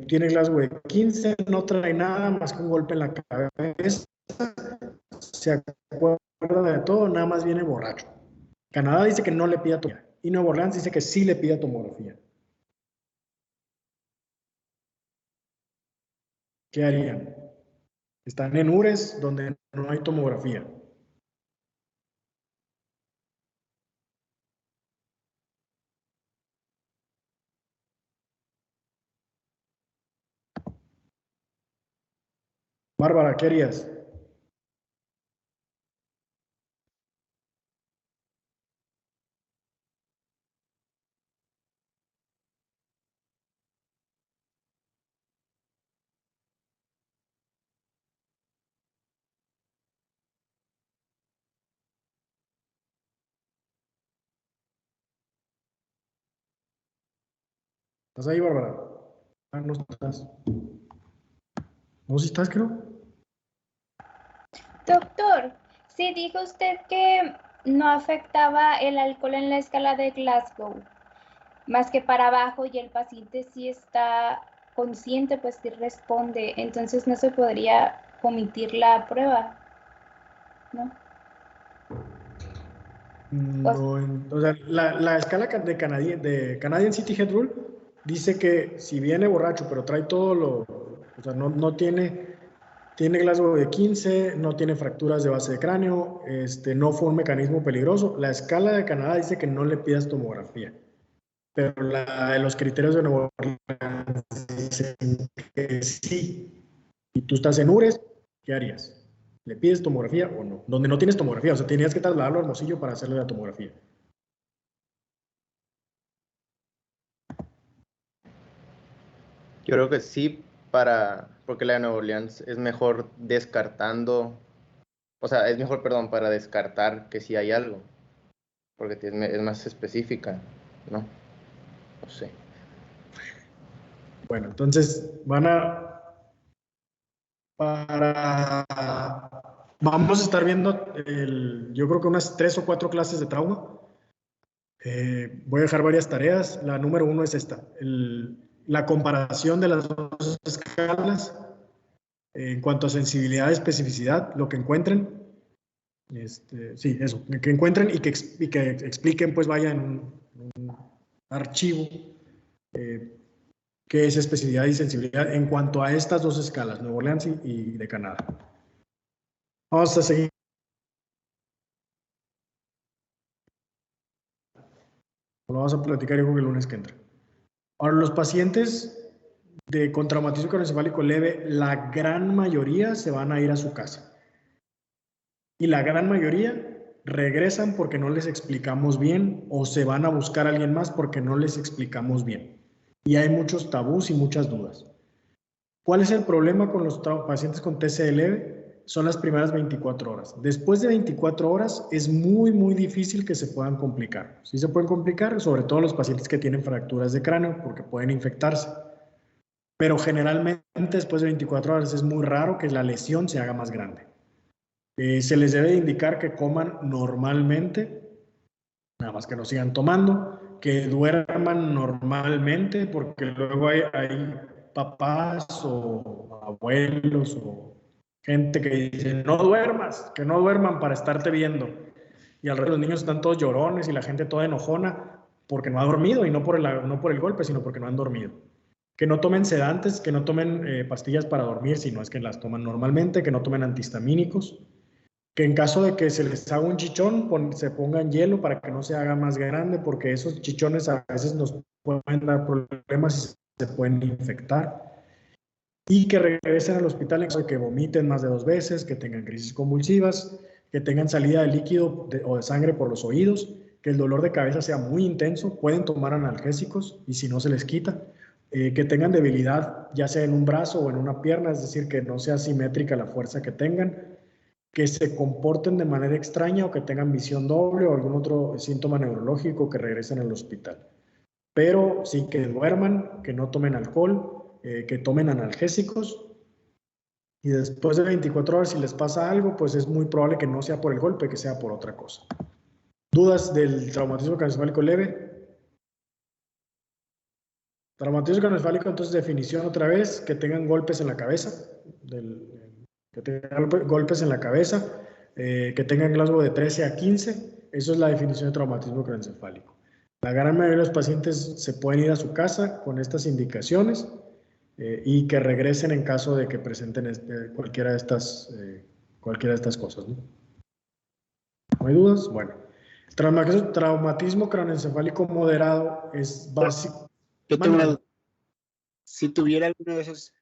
tiene Glasgow de 15, no trae nada más que un golpe en la cabeza, se acuerda de todo, nada más viene borracho. Canadá dice que no le pida tomografía y Nueva Orleans dice que sí le pida tomografía. ¿Qué harían? Están en URES donde no hay tomografía. Bárbara, ¿qué harías? ¿Estás ahí, Bárbara? Ah, no estás. ¿No, si estás, creo? Doctor, sí dijo usted que no afectaba el alcohol en la escala de Glasgow, más que para abajo, y el paciente sí está consciente, pues sí responde, entonces no se podría omitir la prueba, ¿no? No, o sea, la escala de Canadian City Head Rule dice que si viene borracho, pero trae todo o sea, no tiene Glasgow de 15, no tiene fracturas de base de cráneo, no fue un mecanismo peligroso. La escala de Canadá dice que no le pidas tomografía, pero los criterios de Nueva Orleans dicen que sí. Y tú estás en URES, ¿qué harías? ¿Le pides tomografía o no? Donde no tienes tomografía, o sea, tenías que trasladarlo a Hermosillo para hacerle la tomografía. Yo creo que sí, porque la de Nueva Orleans es mejor descartando, o sea, es mejor, perdón, para descartar que sí hay algo, porque es más específica, ¿no? No sé. Bueno, entonces vamos a estar viendo, yo creo que unas 3 o 4 clases de trauma. Voy a dejar varias tareas. La número 1 es esta, la comparación de las dos escalas en cuanto a sensibilidad y especificidad, lo que encuentren. Sí, eso, que encuentren y que expliquen, pues vaya en un archivo qué es especificidad y sensibilidad en cuanto a estas dos escalas, Nueva Orleans y de Canadá. Vamos a seguir. Lo vamos a platicar yo creo que el lunes que entra. Ahora, los pacientes con traumatismo craneoencefálico leve, la gran mayoría se van a ir a su casa. Y la gran mayoría regresan porque no les explicamos bien o se van a buscar a alguien más porque no les explicamos bien. Y hay muchos tabús y muchas dudas. ¿Cuál es el problema con los pacientes con TCE leve? Son las primeras 24 horas. Después de 24 horas es muy, muy difícil que se puedan complicar. Sí se pueden complicar, sobre todo los pacientes que tienen fracturas de cráneo porque pueden infectarse. Pero generalmente después de 24 horas es muy raro que la lesión se haga más grande. Se les debe indicar que coman normalmente, nada más que no sigan tomando, que duerman normalmente, porque luego hay papás o abuelos o gente que dice no duermas, que no duerman para estarte viendo. Y alrededor los niños están todos llorones y la gente toda enojona porque no ha dormido y no por el golpe, sino porque no han dormido. Que no tomen sedantes, que no tomen pastillas para dormir, si no es que las toman normalmente, que no tomen antihistamínicos, que en caso de que se les haga un chichón, se pongan hielo para que no se haga más grande, porque esos chichones a veces nos pueden dar problemas y se pueden infectar. Y que regresen al hospital en caso de que vomiten más de 2 veces, que tengan crisis convulsivas, que tengan salida de líquido o de sangre por los oídos, que el dolor de cabeza sea muy intenso, pueden tomar analgésicos y si no se les quita, que tengan debilidad ya sea en un brazo o en una pierna, es decir, que no sea simétrica la fuerza que tengan, que se comporten de manera extraña o que tengan visión doble o algún otro síntoma neurológico, que regresen al hospital. Pero sí que duerman, que no tomen alcohol, que tomen analgésicos, y después de 24 horas si les pasa algo, pues es muy probable que no sea por el golpe, que sea por otra cosa. ¿Dudas del traumatismo craneoencefálico leve? Traumatismo craneoencefálico, entonces definición otra vez, que tengan golpes en la cabeza, que tengan golpes en la cabeza, que tengan Glasgow de 13 a 15, eso es la definición de traumatismo craneoencefálico. La gran mayoría de los pacientes se pueden ir a su casa con estas indicaciones y que regresen en caso de que presenten cualquiera de estas cosas, ¿no? ¿No hay dudas? Bueno. Traumatismo craneoencefálico moderado es básico. Yo tengo una duda. Si tuviera alguna de esas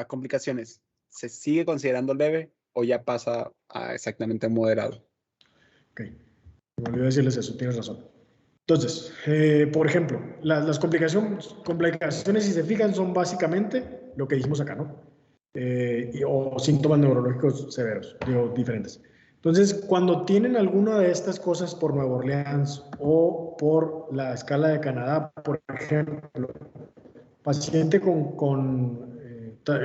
complicaciones, ¿se sigue considerando leve o ya pasa a exactamente moderado? Ok, me olvidé decirles eso, tienes razón. Entonces, por ejemplo, las complicaciones, si se fijan, son básicamente lo que dijimos acá, ¿no? O síntomas neurológicos severos, digo, diferentes. Entonces, cuando tienen alguna de estas cosas por Nueva Orleans o por la escala de Canadá, por ejemplo, paciente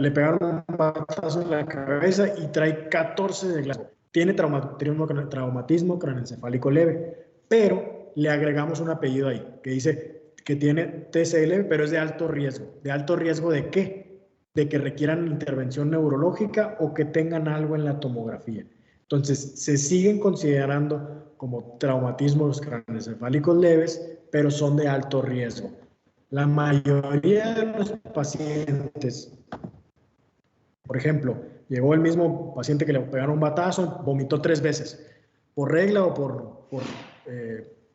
le pegaron un batazo en la cabeza y trae 14 de Glasgow. Tiene traumatismo craneoencefálico leve, pero le agregamos un apellido ahí que dice que tiene TCL, pero es de alto riesgo. ¿De alto riesgo de qué? De que requieran intervención neurológica o que tengan algo en la tomografía. Entonces, se siguen considerando como traumatismos craneoencefálicos leves, pero son de alto riesgo. La mayoría de los pacientes, por ejemplo, llegó el mismo paciente que le pegaron un batazo, vomitó 3 veces. Por regla o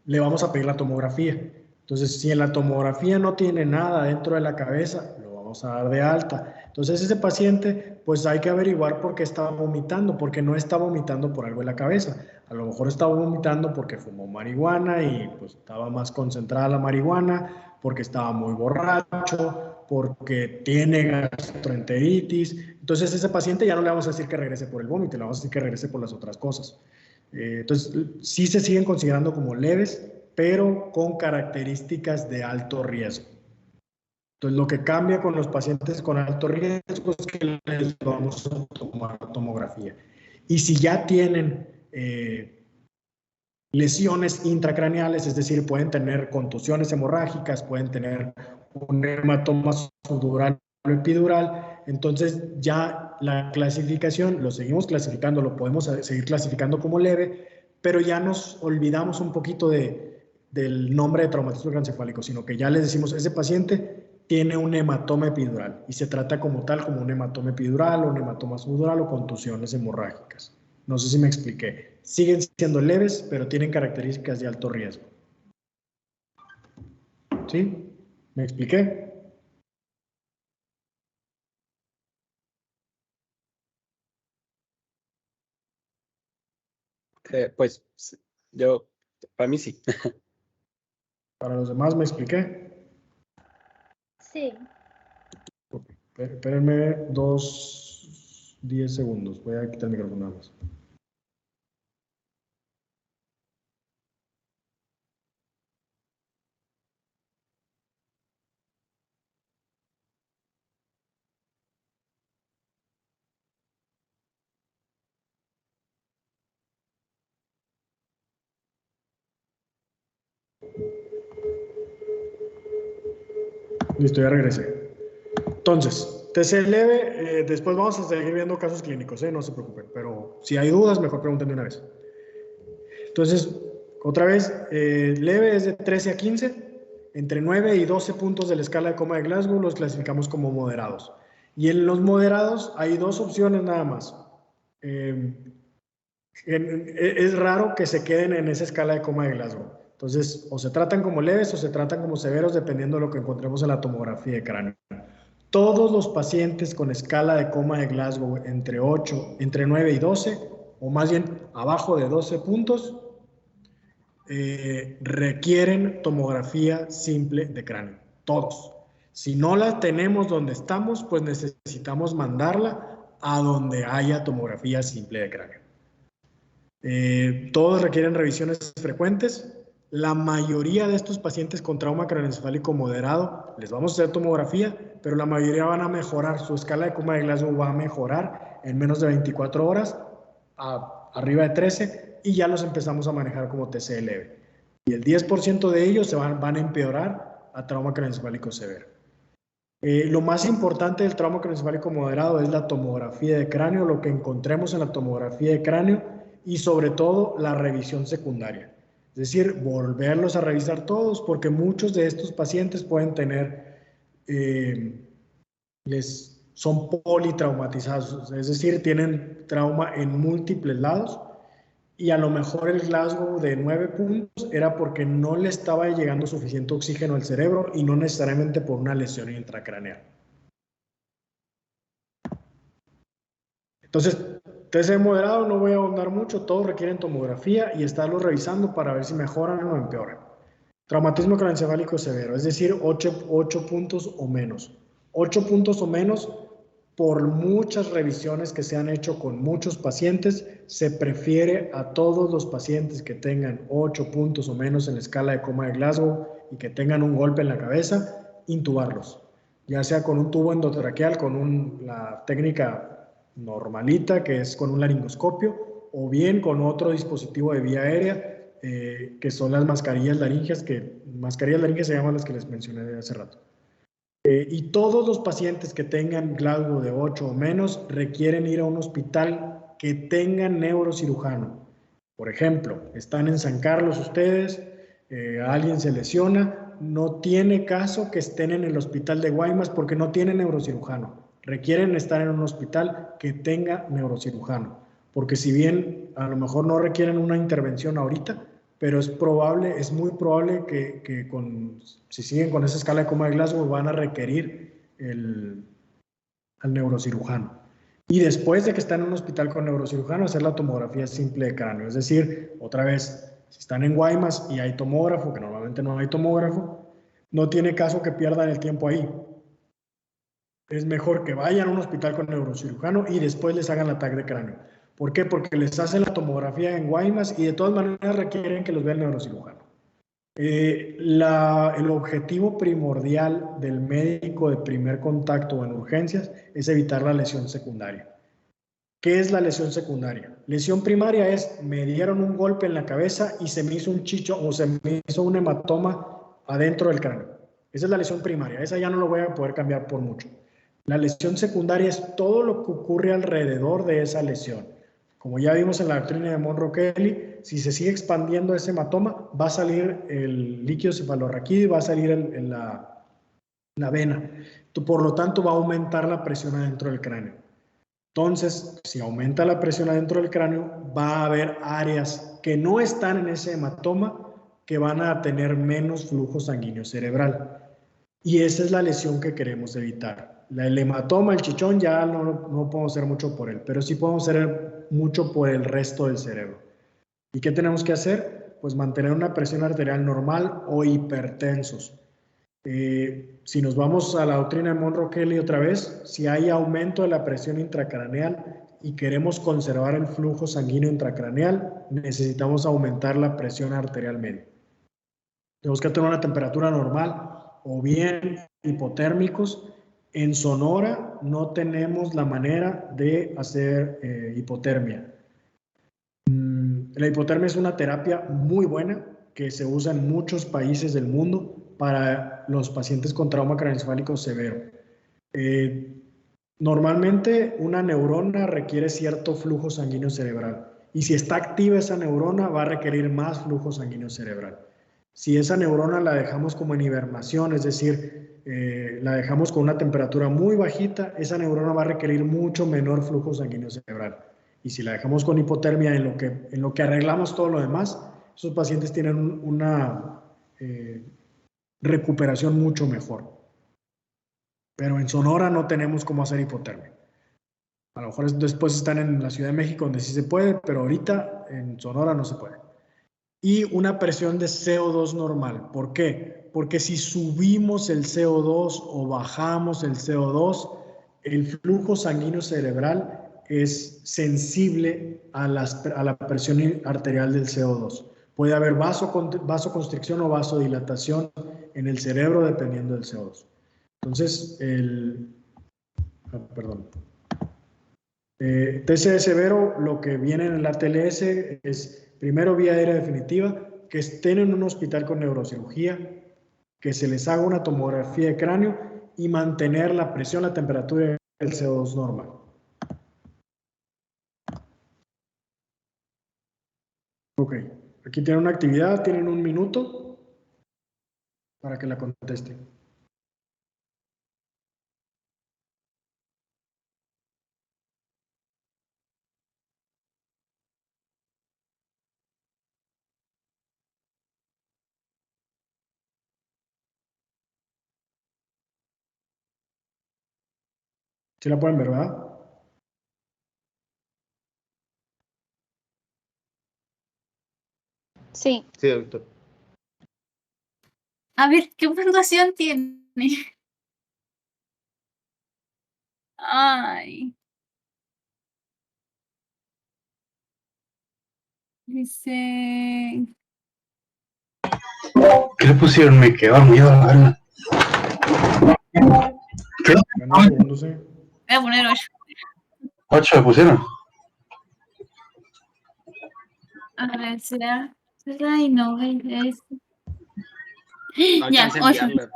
le vamos a pedir la tomografía. Entonces, si en la tomografía no tiene nada dentro de la cabeza, lo vamos a dar de alta. Entonces, ese paciente, pues hay que averiguar por qué estaba vomitando, porque no está vomitando por algo en la cabeza. A lo mejor estaba vomitando porque fumó marihuana y pues estaba más concentrada la marihuana, porque estaba muy borracho, porque tiene gastroenteritis. Entonces, ese paciente ya no le vamos a decir que regrese por el vómito, le vamos a decir que regrese por las otras cosas. Entonces, sí se siguen considerando como leves, pero con características de alto riesgo. Entonces, lo que cambia con los pacientes con alto riesgo es que les vamos a tomar tomografía. Y si ya tienen lesiones intracraneales, es decir, pueden tener contusiones hemorrágicas, pueden tener un hematoma subdural o epidural, entonces ya la clasificación, lo seguimos clasificando, lo podemos seguir clasificando como leve, pero ya nos olvidamos un poquito del nombre de traumatismo craneoencefálico, sino que ya les decimos, ese paciente tiene un hematoma epidural y se trata como tal, como un hematoma epidural o un hematoma subdural o contusiones hemorrágicas. No sé si me expliqué. Siguen siendo leves, pero tienen características de alto riesgo. ¿Sí? ¿Me expliqué? Pues para mí sí. ¿Para los demás me expliqué? Sí. Okay. Espérenme 10 segundos. Voy a quitar el micrófono nada más. Listo, ya regresé. Entonces, TC leve, después vamos a seguir viendo casos clínicos, no se preocupen, pero si hay dudas, mejor pregunten de una vez. Entonces, otra vez, leve es de 13 a 15, entre 9 y 12 puntos de la escala de coma de Glasgow los clasificamos como moderados. Y en los moderados hay 2 opciones nada más. Es raro que se queden en esa escala de coma de Glasgow. Entonces, o se tratan como leves o se tratan como severos, dependiendo de lo que encontremos en la tomografía de cráneo. Todos los pacientes con escala de coma de Glasgow entre 9 y 12 o más bien abajo de 12 puntos, requieren tomografía simple de cráneo. Todos. Si no la tenemos donde estamos, pues necesitamos mandarla a donde haya tomografía simple de cráneo. Todos requieren revisiones frecuentes. La mayoría de estos pacientes con trauma craneoencefálico moderado les vamos a hacer tomografía, pero la mayoría van a mejorar. Su escala de Coma de Glasgow va a mejorar en menos de 24 horas, arriba de 13, y ya los empezamos a manejar como TCE leve. Y el 10% de ellos van a empeorar a trauma craneoencefálico severo. Lo más importante del trauma craneoencefálico moderado es la tomografía de cráneo, lo que encontremos en la tomografía de cráneo y sobre todo la revisión secundaria. Es decir, volverlos a revisar todos, porque muchos de estos pacientes pueden tener, son politraumatizados, es decir, tienen trauma en múltiples lados, y a lo mejor el Glasgow de 9 puntos era porque no le estaba llegando suficiente oxígeno al cerebro y no necesariamente por una lesión intracraneal. Entonces, TCE moderado, no voy a ahondar mucho, todos requieren tomografía y estarlos revisando para ver si mejoran o empeoran. Traumatismo craneoencefálico severo, es decir, 8 puntos o menos. 8 puntos o menos, por muchas revisiones que se han hecho con muchos pacientes, se prefiere a todos los pacientes que tengan 8 puntos o menos en la escala de Coma de Glasgow y que tengan un golpe en la cabeza, intubarlos. Ya sea con un tubo endotraqueal, con la técnica normalita, que es con un laringoscopio, o bien con otro dispositivo de vía aérea, que son las mascarillas laringeas, se llaman las que les mencioné hace rato. Y todos los pacientes que tengan Glasgow de 8 o menos requieren ir a un hospital que tenga neurocirujano. Por ejemplo, están en San Carlos ustedes, alguien se lesiona, no tiene caso que estén en el hospital de Guaymas porque no tienen neurocirujano. Requieren estar en un hospital que tenga neurocirujano, porque si bien a lo mejor no requieren una intervención ahorita, pero es muy probable que si siguen con esa escala de Coma de Glasgow van a requerir al neurocirujano. Y después de que están en un hospital con neurocirujano, hacer la tomografía simple de cráneo. Es decir, otra vez, si están en Guaymas y hay tomógrafo, que normalmente no hay tomógrafo, no tiene caso que pierdan el tiempo ahí. Es mejor que vayan a un hospital con neurocirujano y después les hagan la TAC de cráneo. ¿Por qué? Porque les hacen la tomografía en Guaymas y de todas maneras requieren que los vea el neurocirujano. El objetivo primordial del médico de primer contacto en urgencias es evitar la lesión secundaria. ¿Qué es la lesión secundaria? Lesión primaria es, me dieron un golpe en la cabeza y se me hizo un chicho o se me hizo un hematoma adentro del cráneo. Esa es la lesión primaria, esa ya no lo voy a poder cambiar por mucho. La lesión secundaria es todo lo que ocurre alrededor de esa lesión. Como ya vimos en la doctrina de Monro-Kelly, si se sigue expandiendo ese hematoma, va a salir el líquido cefalorraquídeo y va a salir en la vena. Por lo tanto, va a aumentar la presión adentro del cráneo. Entonces, si aumenta la presión adentro del cráneo, va a haber áreas que no están en ese hematoma que van a tener menos flujo sanguíneo cerebral. Y esa es la lesión que queremos evitar. El hematoma, el chichón, ya no podemos hacer mucho por él, pero sí podemos hacer mucho por el resto del cerebro. ¿Y qué tenemos que hacer? Pues mantener una presión arterial normal o hipertensos. Si nos vamos a la doctrina de Monro-Kelly otra vez, si hay aumento de la presión intracraneal y queremos conservar el flujo sanguíneo intracraneal, necesitamos aumentar la presión arterial media. Tenemos que tener una temperatura normal o bien hipotérmicos. En Sonora no tenemos la manera de hacer hipotermia. La hipotermia es una terapia muy buena que se usa en muchos países del mundo para los pacientes con trauma craneoencefálico severo. Normalmente una neurona requiere cierto flujo sanguíneo cerebral y si está activa esa neurona va a requerir más flujo sanguíneo cerebral. Si esa neurona la dejamos como en hibernación, es decir, la dejamos con una temperatura muy bajita, esa neurona va a requerir mucho menor flujo sanguíneo cerebral. Y si la dejamos con hipotermia en lo que arreglamos todo lo demás, esos pacientes tienen una recuperación mucho mejor. Pero en Sonora no tenemos cómo hacer hipotermia. A lo mejor después están en la Ciudad de México donde sí se puede, pero ahorita en Sonora no se puede. Y una presión de CO2 normal. ¿Por qué? Porque si subimos el CO2 o bajamos el CO2, el flujo sanguíneo cerebral es sensible a la presión arterial del CO2. Puede haber vasoconstricción o vasodilatación en el cerebro dependiendo del CO2. Entonces, TCE severo, lo que viene en la TLS es primero vía aérea definitiva, que estén en un hospital con neurocirugía, que se les haga una tomografía de cráneo y mantener la presión, la temperatura y el CO2 normal. Ok, aquí tienen una actividad, tienen 1 minuto para que la contesten. ¿Sí la pueden ver, verdad? Sí. Sí, doctor. A ver, ¿qué puntuación tiene? Ay. Dice... ¿Qué le pusieron? Me quedó dormido la verga. ¿Qué? No sé. Voy a poner 8. 8 le pusieron. A ver, será. Ay, no, es... No Ya, alcancé a 8. enviarla.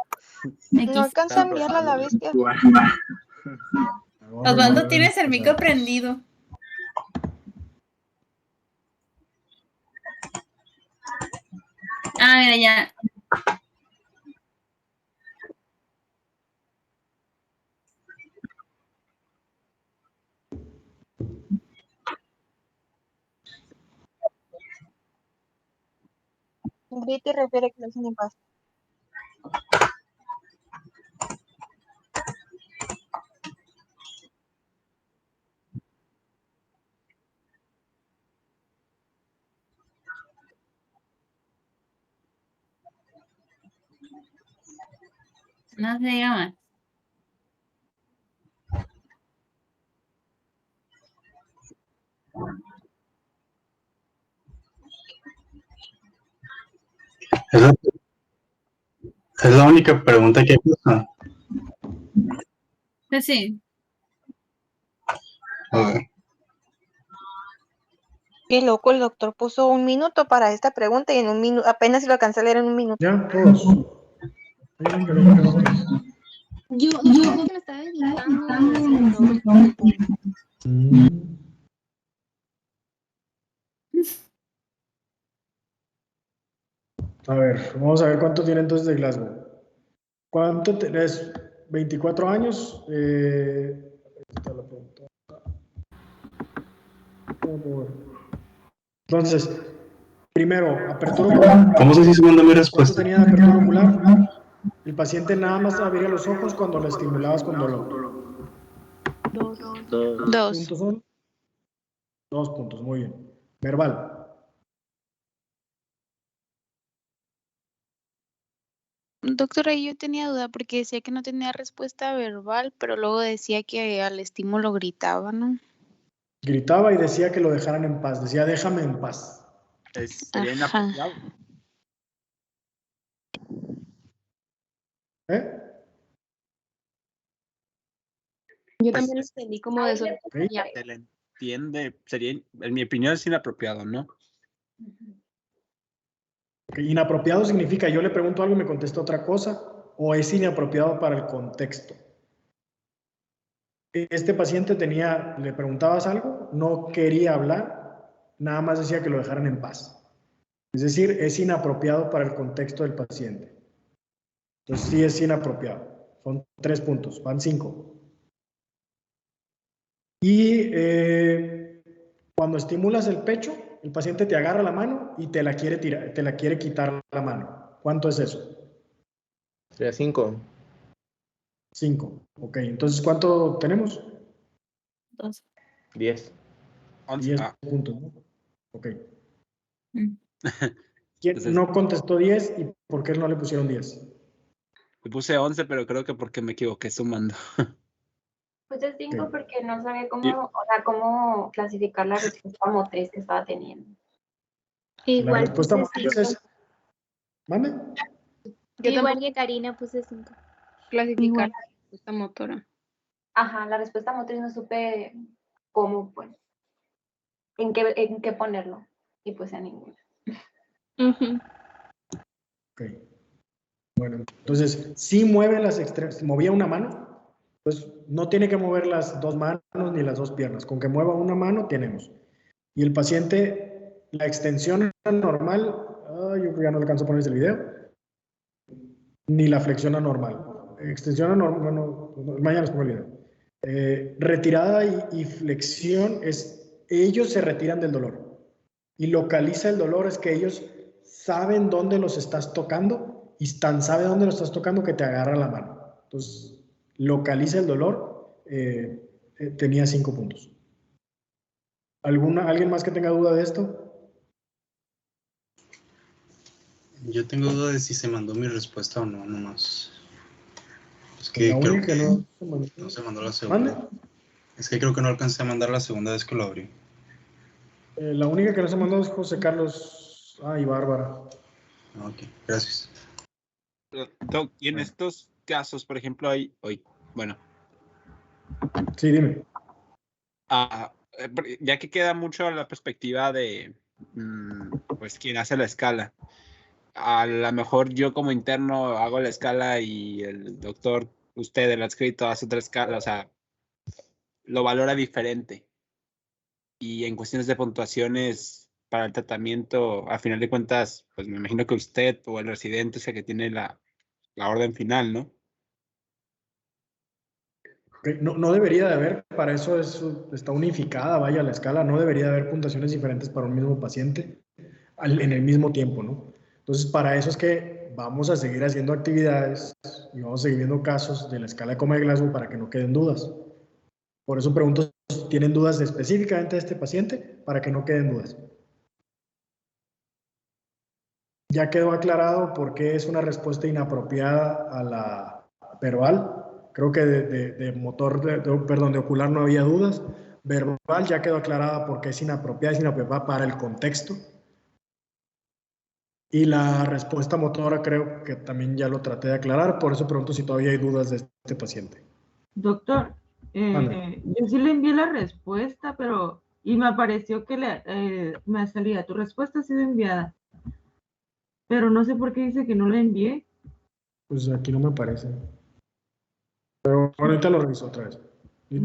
No alcanza a enviarla a la bestia. Osvaldo, tienes el micro prendido. Ah, mira, ya. Grite refiere que lo hacen en paz. No se diga más. Es la única pregunta que hay. Pues sí. Okay. Qué loco, el doctor puso 1 minuto para esta pregunta y en 1 minuto, apenas si lo alcancé a leer en 1 minuto. Ya, todos. Yo creo que me estaba editando. A ver, vamos a ver cuánto tiene entonces de Glasgow. ¿Cuánto tenés? 24 años. Está la pregunta. Entonces, primero, apertura ocular. ¿Cómo sé si se manda mi ¿Cuánto respuesta? tenía de apertura ocular? El paciente nada más abría los ojos cuando lo estimulabas con dolor. 2. ¿Puntos son? 2 puntos, muy bien. Verbal. Doctora, yo tenía duda porque decía que no tenía respuesta verbal, pero luego decía que al estímulo gritaba, ¿no? Gritaba y decía que lo dejaran en paz. Decía, déjame en paz. Sería inapropiado. ¿Eh? Yo también lo entendí como de eso. Okay. Se le entiende, sería, en mi opinión es inapropiado, ¿no? Okay. Inapropiado significa yo le pregunto algo y me contesta otra cosa, o es inapropiado para el contexto. Este paciente le preguntabas algo, no quería hablar, nada más decía que lo dejaran en paz. Es decir, es inapropiado para el contexto del paciente. Entonces sí es inapropiado. Son 3 puntos, van 5. Y cuando estimulas el pecho, el paciente te agarra la mano y te la quiere quitar la mano. ¿Cuánto es eso? Sería 5. 5. Ok, entonces ¿cuánto tenemos? 2. 10. 11. 10 Ah, puntos, ¿no? Ok. Mm. ¿Quién entonces no contestó 10 y por qué no le pusieron 10? le puse 11, pero creo que porque me equivoqué sumando. Puse 5 Ok. porque no sabía Y- cómo clasificar la respuesta motriz que estaba teniendo. La Igual respuesta puse motriz 5. es... ¿Mande? Yo Igual tampoco, que Karina puse 5. Clasificar Igual. la respuesta motora. ajá, la respuesta motriz no supe cómo, pues, en qué ponerlo. Y pues a ninguna. Ujú. Ok. Bueno, entonces, si mueve las extremidades, movía una mano, pues no tiene que mover las dos manos ni las dos piernas. Con que mueva una mano, tenemos. Y el paciente, la extensión anormal, yo ya no alcanzo a poner el video, ni la flexión anormal. Extensión anormal, bueno, mañana les pongo el video. Retirada y flexión es, ellos se retiran del dolor. Y localiza el dolor es que ellos saben dónde los estás tocando y tan sabe dónde los estás tocando que te agarra la mano. Entonces, localiza el dolor, tenía 5 puntos. ¿Alguien más que tenga duda de esto? Yo tengo duda de si se mandó mi respuesta o no, nomás. Es Pues la que creo única que no se mandó. no se mandó la ¿Mande? segunda. Es que creo que no alcancé a mandar la segunda vez que lo abrí. La única que no se mandó es José Carlos. Y Bárbara. Ok, gracias. Doc, y en Bueno. estos casos, por ejemplo, hay hoy, bueno, Sí, dime. ya que queda mucho la perspectiva de pues quien hace la escala. A lo mejor yo como interno hago la escala y el doctor, usted, el adscrito, hace otra escala, o sea, lo valora diferente. Y en cuestiones de puntuaciones para el tratamiento, a final de cuentas, pues me imagino que usted o el residente es el que tiene la orden final, ¿no? Okay. No debería de haber, para eso está unificada, vaya, la escala, no debería de haber puntuaciones diferentes para un mismo paciente en el mismo tiempo, ¿no? Entonces, para eso es que vamos a seguir haciendo actividades y vamos a seguir viendo casos de la escala de Coma de Glasgow para que no queden dudas. Por eso pregunto si tienen dudas específicamente de este paciente, para que no queden dudas. Ya quedó aclarado por qué es una respuesta inapropiada a la verbal. Creo que de motor, perdón, de ocular no había dudas. Verbal ya quedó aclarada por qué es inapropiada para el contexto. Y la respuesta motora creo que también ya lo traté de aclarar, por eso pregunto si todavía hay dudas de este paciente. Doctor, yo sí le envié la respuesta, y me apareció que me salía, tu respuesta ha sido enviada, pero no sé por qué dice que no la envié. Pues aquí no me aparece. Pero ahorita lo reviso otra vez.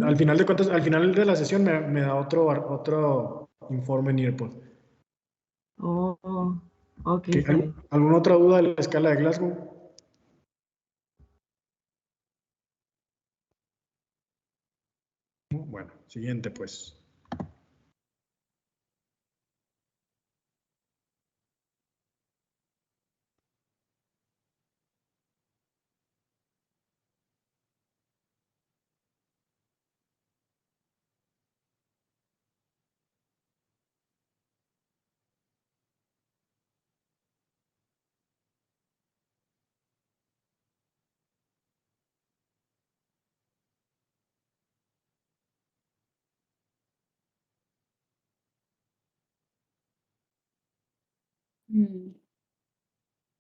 Al final de cuentas, al final de la sesión me da otro informe en Nearpod. Ok, está bien. ¿Alguna otra duda de la escala de Glasgow? Bueno, siguiente pues.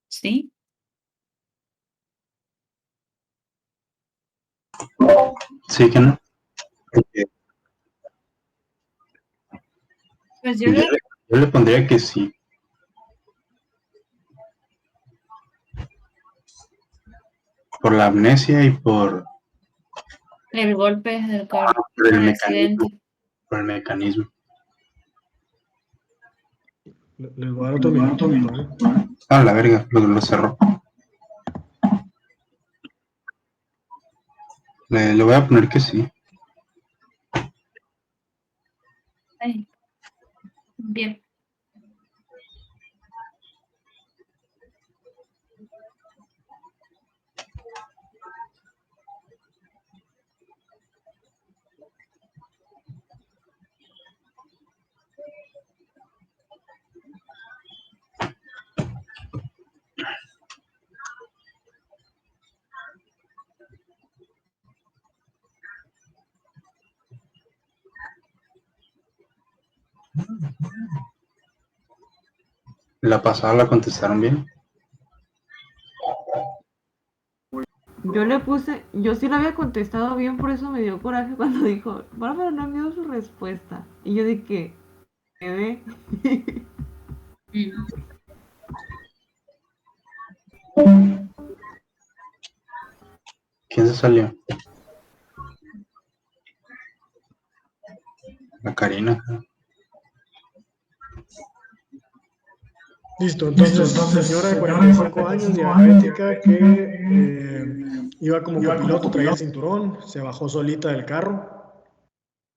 Sí. Sí que no. Pues Yo le pondría que sí. Por la amnesia y por el golpe del por con el el mecanismo. accidente. Por el mecanismo. Les voy a dar otro minuto. La verga, lo cerró. Le voy a poner que sí. Ay, bien. La pasada la contestaron bien. Yo le puse, yo sí la había contestado bien, por eso me dio coraje cuando dijo, Bárbara no envió su respuesta. Y yo dije, ¿qué ve? ¿Quién se salió? La Karina. Listo, entonces, señora de 45 años, diabética, que iba como copiloto, traía el cinturón, se bajó solita del carro.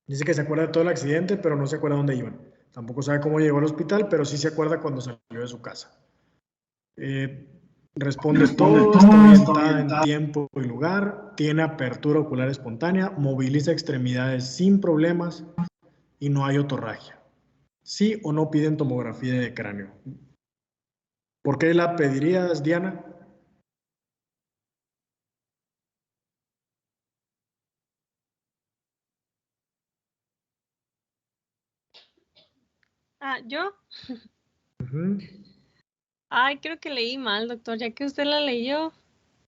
Dice que se acuerda de todo el accidente, pero no se acuerda dónde iban. Tampoco sabe cómo llegó al hospital, pero sí se acuerda cuando salió de su casa. Responde todo, está orientada en tiempo y lugar, tiene apertura ocular espontánea, moviliza extremidades sin problemas y no hay otorragia. ¿Sí o no piden tomografía de cráneo? ¿Por qué la pedirías, Diana? ¿Yo? Ujú. Ay, creo que leí mal, doctor. Ya que usted la leyó,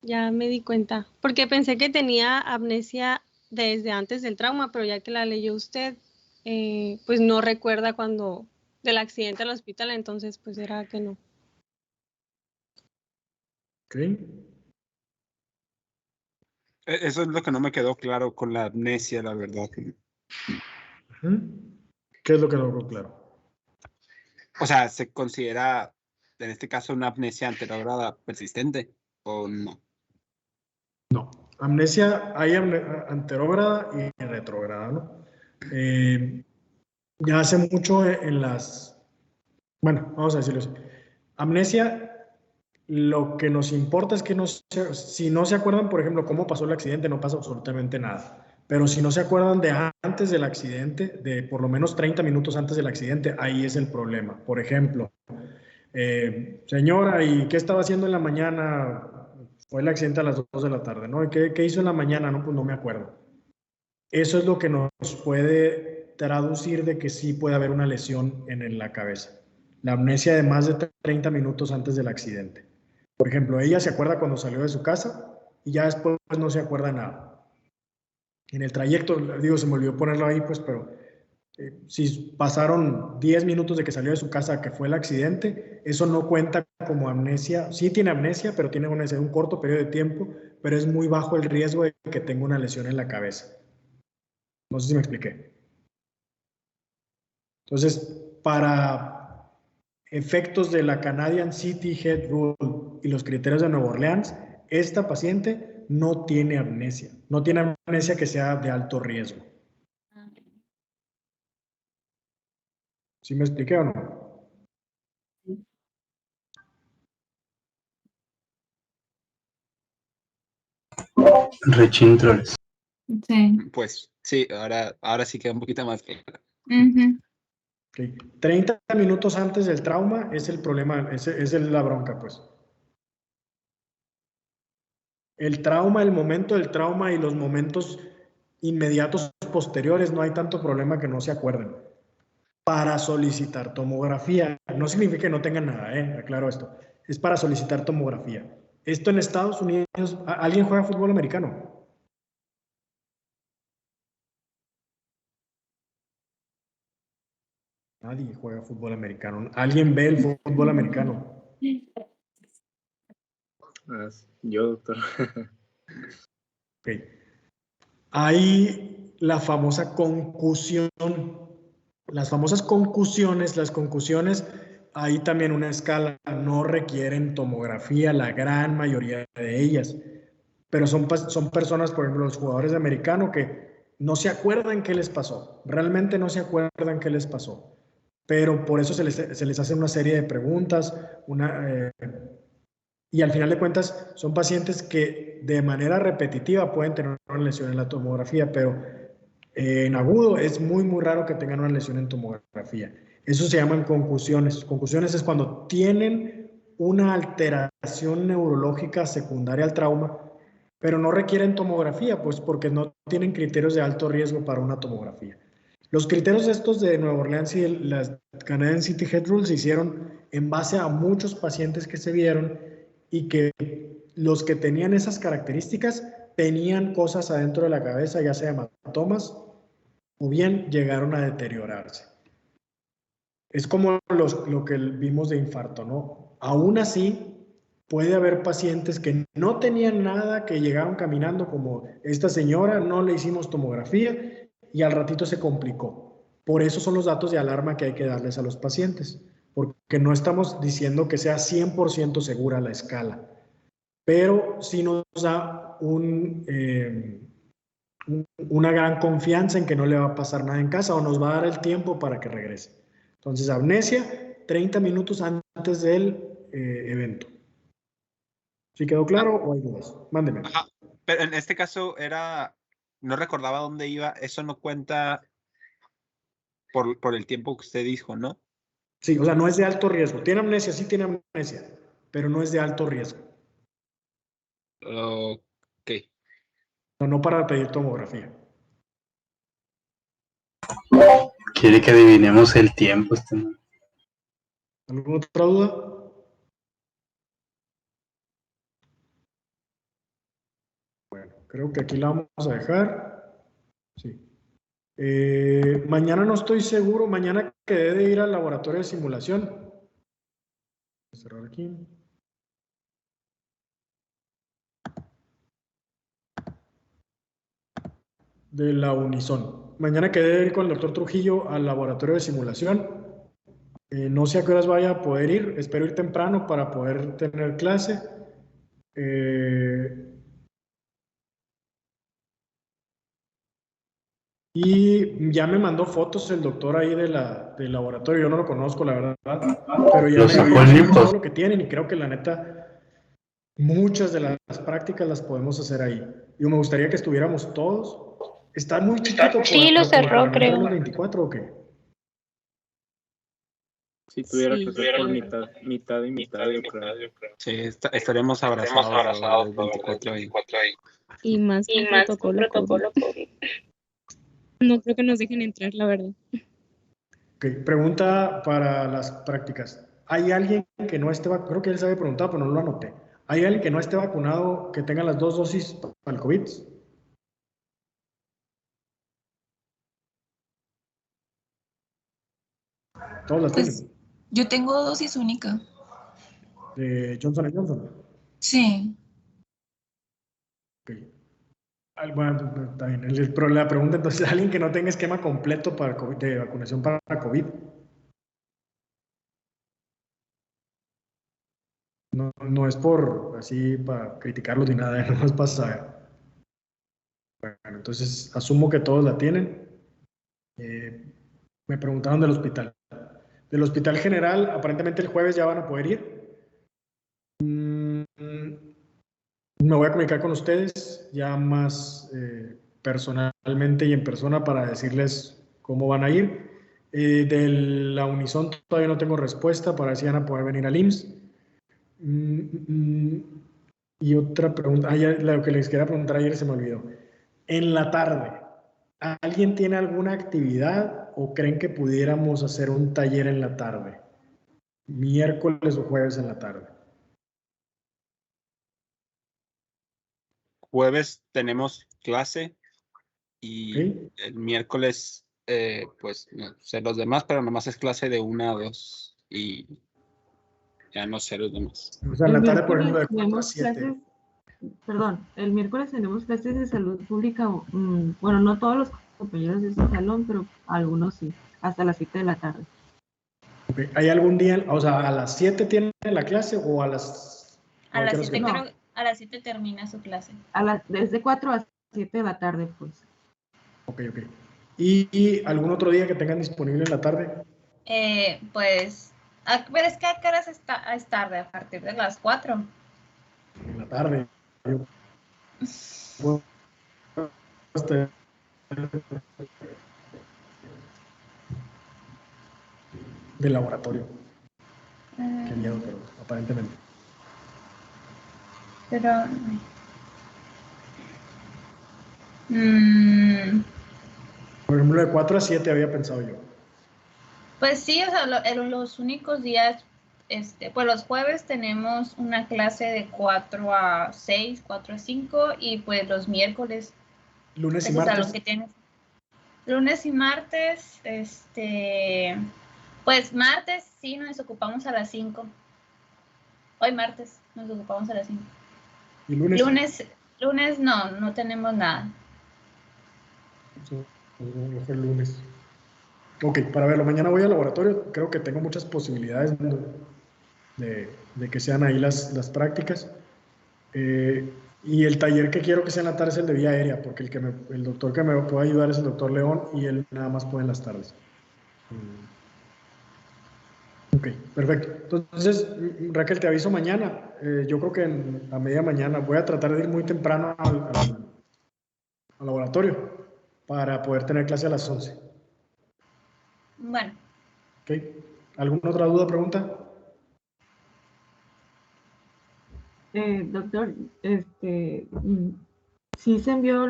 ya me di cuenta. Porque pensé que tenía amnesia desde antes del trauma, pero ya que la leyó usted, pues no recuerda cuando del accidente al hospital, entonces pues era que no. Ok. Eso es lo que no me quedó claro con la amnesia, la verdad. Ujú. ¿Qué es lo que no quedó claro? O sea, ¿se considera en este caso una amnesia anterograda persistente o no? No. Amnesia hay anterógrada y retrógrada, ¿no? Ya hace mucho en las... Bueno, vamos a decirlo así. Amnesia, lo que nos importa es que si no se acuerdan, por ejemplo, cómo pasó el accidente, no pasa absolutamente nada. Pero si no se acuerdan de antes del accidente, de por lo menos 30 minutos antes del accidente, ahí es el problema. Por ejemplo, señora, ¿y qué estaba haciendo en la mañana? Fue el accidente a las 2 de la tarde, ¿no? ¿Qué hizo en la mañana? No, pues no me acuerdo. Eso es lo que nos puede traducir de que sí puede haber una lesión en la cabeza. La amnesia de más de 30 minutos antes del accidente. Por ejemplo, ella se acuerda cuando salió de su casa y ya después no se acuerda nada. En el trayecto, digo, se me olvidó ponerlo ahí, pues, pero si pasaron 10 minutos de que salió de su casa que fue el accidente, eso no cuenta como amnesia. Sí tiene amnesia, pero tiene un corto periodo de tiempo, pero es muy bajo el riesgo de que tenga una lesión en la cabeza. No sé si me expliqué. Entonces, para efectos de la Canadian City Head Rule y los criterios de Nueva Orleans, esta paciente no tiene amnesia. No tiene amnesia que sea de alto riesgo. ¿Sí me expliqué o no? Rechintroles. Sí. Pues sí, ahora sí queda un poquito más claro. Okay. 30 minutos antes del trauma es el problema, es la bronca, pues. El trauma, el momento del trauma y los momentos inmediatos posteriores, no hay tanto problema que no se acuerden. Para solicitar tomografía, no significa que no tengan nada, aclaro esto. Es para solicitar tomografía. Esto en Estados Unidos, ¿alguien juega fútbol americano? Nadie juega fútbol americano. ¿Alguien ve el fútbol americano? Yo, doctor. Okay. Hay la famosa concusión. Las famosas concusiones, hay también una escala, no requieren tomografía, la gran mayoría de ellas. Pero son personas, por ejemplo, los jugadores de americano que no se acuerdan qué les pasó. Realmente no se acuerdan qué les pasó. Pero por eso se les hace una serie de preguntas, y al final de cuentas son pacientes que de manera repetitiva pueden tener una lesión en la tomografía, pero en agudo es muy, muy raro que tengan una lesión en tomografía. Eso se llaman concusiones. Concusiones es cuando tienen una alteración neurológica secundaria al trauma, pero no requieren tomografía, pues porque no tienen criterios de alto riesgo para una tomografía. Los criterios estos de Nueva Orleans y las Canadian City Head Rules se hicieron en base a muchos pacientes que se vieron y que los que tenían esas características tenían cosas adentro de la cabeza, ya sea hematomas o bien llegaron a deteriorarse. Es como lo que vimos de infarto, ¿no? Aún así, puede haber pacientes que no tenían nada, que llegaron caminando como esta señora, no le hicimos tomografía y al ratito se complicó. Por eso son los datos de alarma que hay que darles a los pacientes, porque no estamos diciendo que sea 100% segura la escala, pero sí nos da una gran confianza en que no le va a pasar nada en casa o nos va a dar el tiempo para que regrese. Entonces, amnesia, 30 minutos antes del evento. ¿Sí quedó claro o hay dudas? Mándeme. Ajá, pero en este caso no recordaba dónde iba, eso no cuenta por el tiempo que usted dijo, ¿no? Sí, o sea, no es de alto riesgo. Tiene amnesia, sí tiene amnesia, pero no es de alto riesgo. Ok. No para pedir tomografía. Quiere que adivinemos el tiempo. ¿Alguna otra duda? Bueno, creo que aquí la vamos a dejar. Sí. Mañana no estoy seguro. Mañana quedé de ir al laboratorio de simulación. Voy a cerrar aquí. De la Unison. Mañana quedé de ir con el doctor Trujillo al laboratorio de simulación. No sé a qué horas vaya a poder ir. Espero ir temprano para poder tener clase. Y ya me mandó fotos el doctor ahí del laboratorio. Yo no lo conozco, la verdad. Pero ya me dijo todo lo que tienen y creo que la neta, muchas de las prácticas las podemos hacer ahí. Yo me gustaría que estuviéramos todos. Está muy chiquito. Sí, lo cerró, creo. ¿Los 24 o qué? Si tuviera que ser por mitad y mitad, yo creo. Sí, estaremos abrazados los 24 ahí. Y más con protocolo COVID. No creo que nos dejen entrar, la verdad. Okay. Pregunta para las prácticas. ¿Hay alguien que no esté vacunado? Creo que él se había preguntado, pero no lo anoté. ¿Hay alguien que no esté vacunado que tenga las 2 dosis para el COVID? Todos las tienen. Yo tengo dosis única. ¿De Johnson & Johnson? Sí. Okay. Bueno, está bien. Pero la pregunta entonces, ¿alguien que no tenga esquema completo para COVID, de vacunación para COVID? No es por así para criticarlos ni nada, no es para saber. Bueno, entonces asumo que todos la tienen. Me preguntaron del hospital. Del hospital general, aparentemente el jueves ya van a poder ir. Me voy a comunicar con ustedes ya más personalmente y en persona para decirles cómo van a ir. De la Unison todavía no tengo respuesta para ver si van a poder venir al IMSS. Y otra pregunta, lo que les quería preguntar ayer se me olvidó. En la tarde, ¿alguien tiene alguna actividad o creen que pudiéramos hacer un taller en la tarde? Miércoles o jueves en la tarde. Jueves tenemos clase y el miércoles, pues, no sé los demás, pero nomás es clase de 1 a 2 y ya no sé los demás. O sea, en la tarde, por ejemplo, de 4 a 7. Perdón, el miércoles tenemos clases de salud pública. Bueno, no todos los compañeros de ese salón, pero algunos sí, hasta las 7 de la tarde. Okay. ¿Hay algún día, o sea, a las 7 tienen la clase o a las... A las 7 creo, a las 7 termina su clase. Desde 4 a 7 de la tarde, pues. Ok. ¿Y algún otro día que tengan disponible en la tarde? Pues, pero es que a qué horas es tarde, a partir de las 4. En la tarde. Del laboratorio. Qué miedo, pero aparentemente. Pero... Por ejemplo, de 4 a 7 había pensado yo. Pues sí, o sea, los únicos días pues los jueves tenemos una clase de 4 a 6, 4 a 5 y pues los miércoles. Lunes y ese salón martes. que tienes. Lunes y martes, pues martes sí nos ocupamos a las 5. Hoy martes nos ocupamos a las 5. ¿Y lunes? Lunes no tenemos nada. El lunes. Ok, para verlo. Mañana voy al laboratorio. Creo que tengo muchas posibilidades de que sean ahí las prácticas. Y el taller que quiero que sea en la tarde es el de vía aérea, porque el doctor que me puede ayudar es el doctor León y él nada más puede en las tardes. Ok, perfecto. Entonces, Raquel, te aviso mañana. Yo creo que a media mañana voy a tratar de ir muy temprano al laboratorio para poder tener clase a las 11. Bueno. Ok. ¿Alguna otra duda, pregunta? Doctor, sí se envió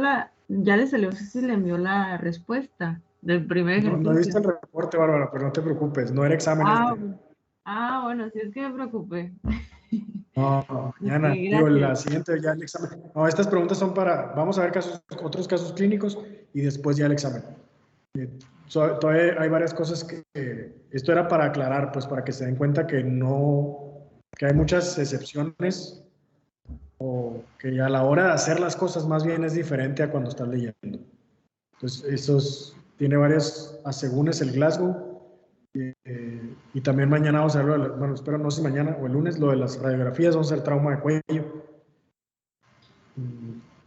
ya le salió, si le envió la respuesta del primer ejercicio. No he visto el reporte, Bárbara, pero no te preocupes, no era examen bueno, sí es que me preocupé. No, mañana, digo, la siguiente ya el examen. No, estas preguntas son vamos a ver otros casos clínicos y después ya el examen. Todavía hay varias cosas que esto era para aclarar, pues para que se den cuenta que hay muchas excepciones o que a la hora de hacer las cosas más bien es diferente a cuando estás leyendo. Entonces, tiene varias asegúnes el Glasgow y también mañana vamos a ver, bueno, espero no sé si mañana o el lunes, lo de las radiografías, vamos a hacer trauma de cuello.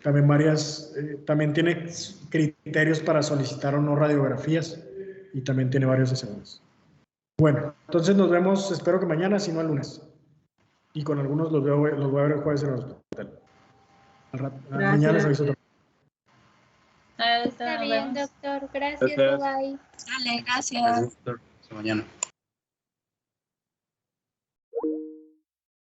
También también tiene criterios para solicitar o no radiografías y también tiene varios asegúnes. Bueno, entonces nos vemos, espero que mañana, si no el lunes. Y con algunos los voy a ver el jueves en el hospital. Mañana les aviso también. Está bien, doctor. Gracias. Gracias. Bye. Dale, gracias. Gracias, doctor. Hasta mañana.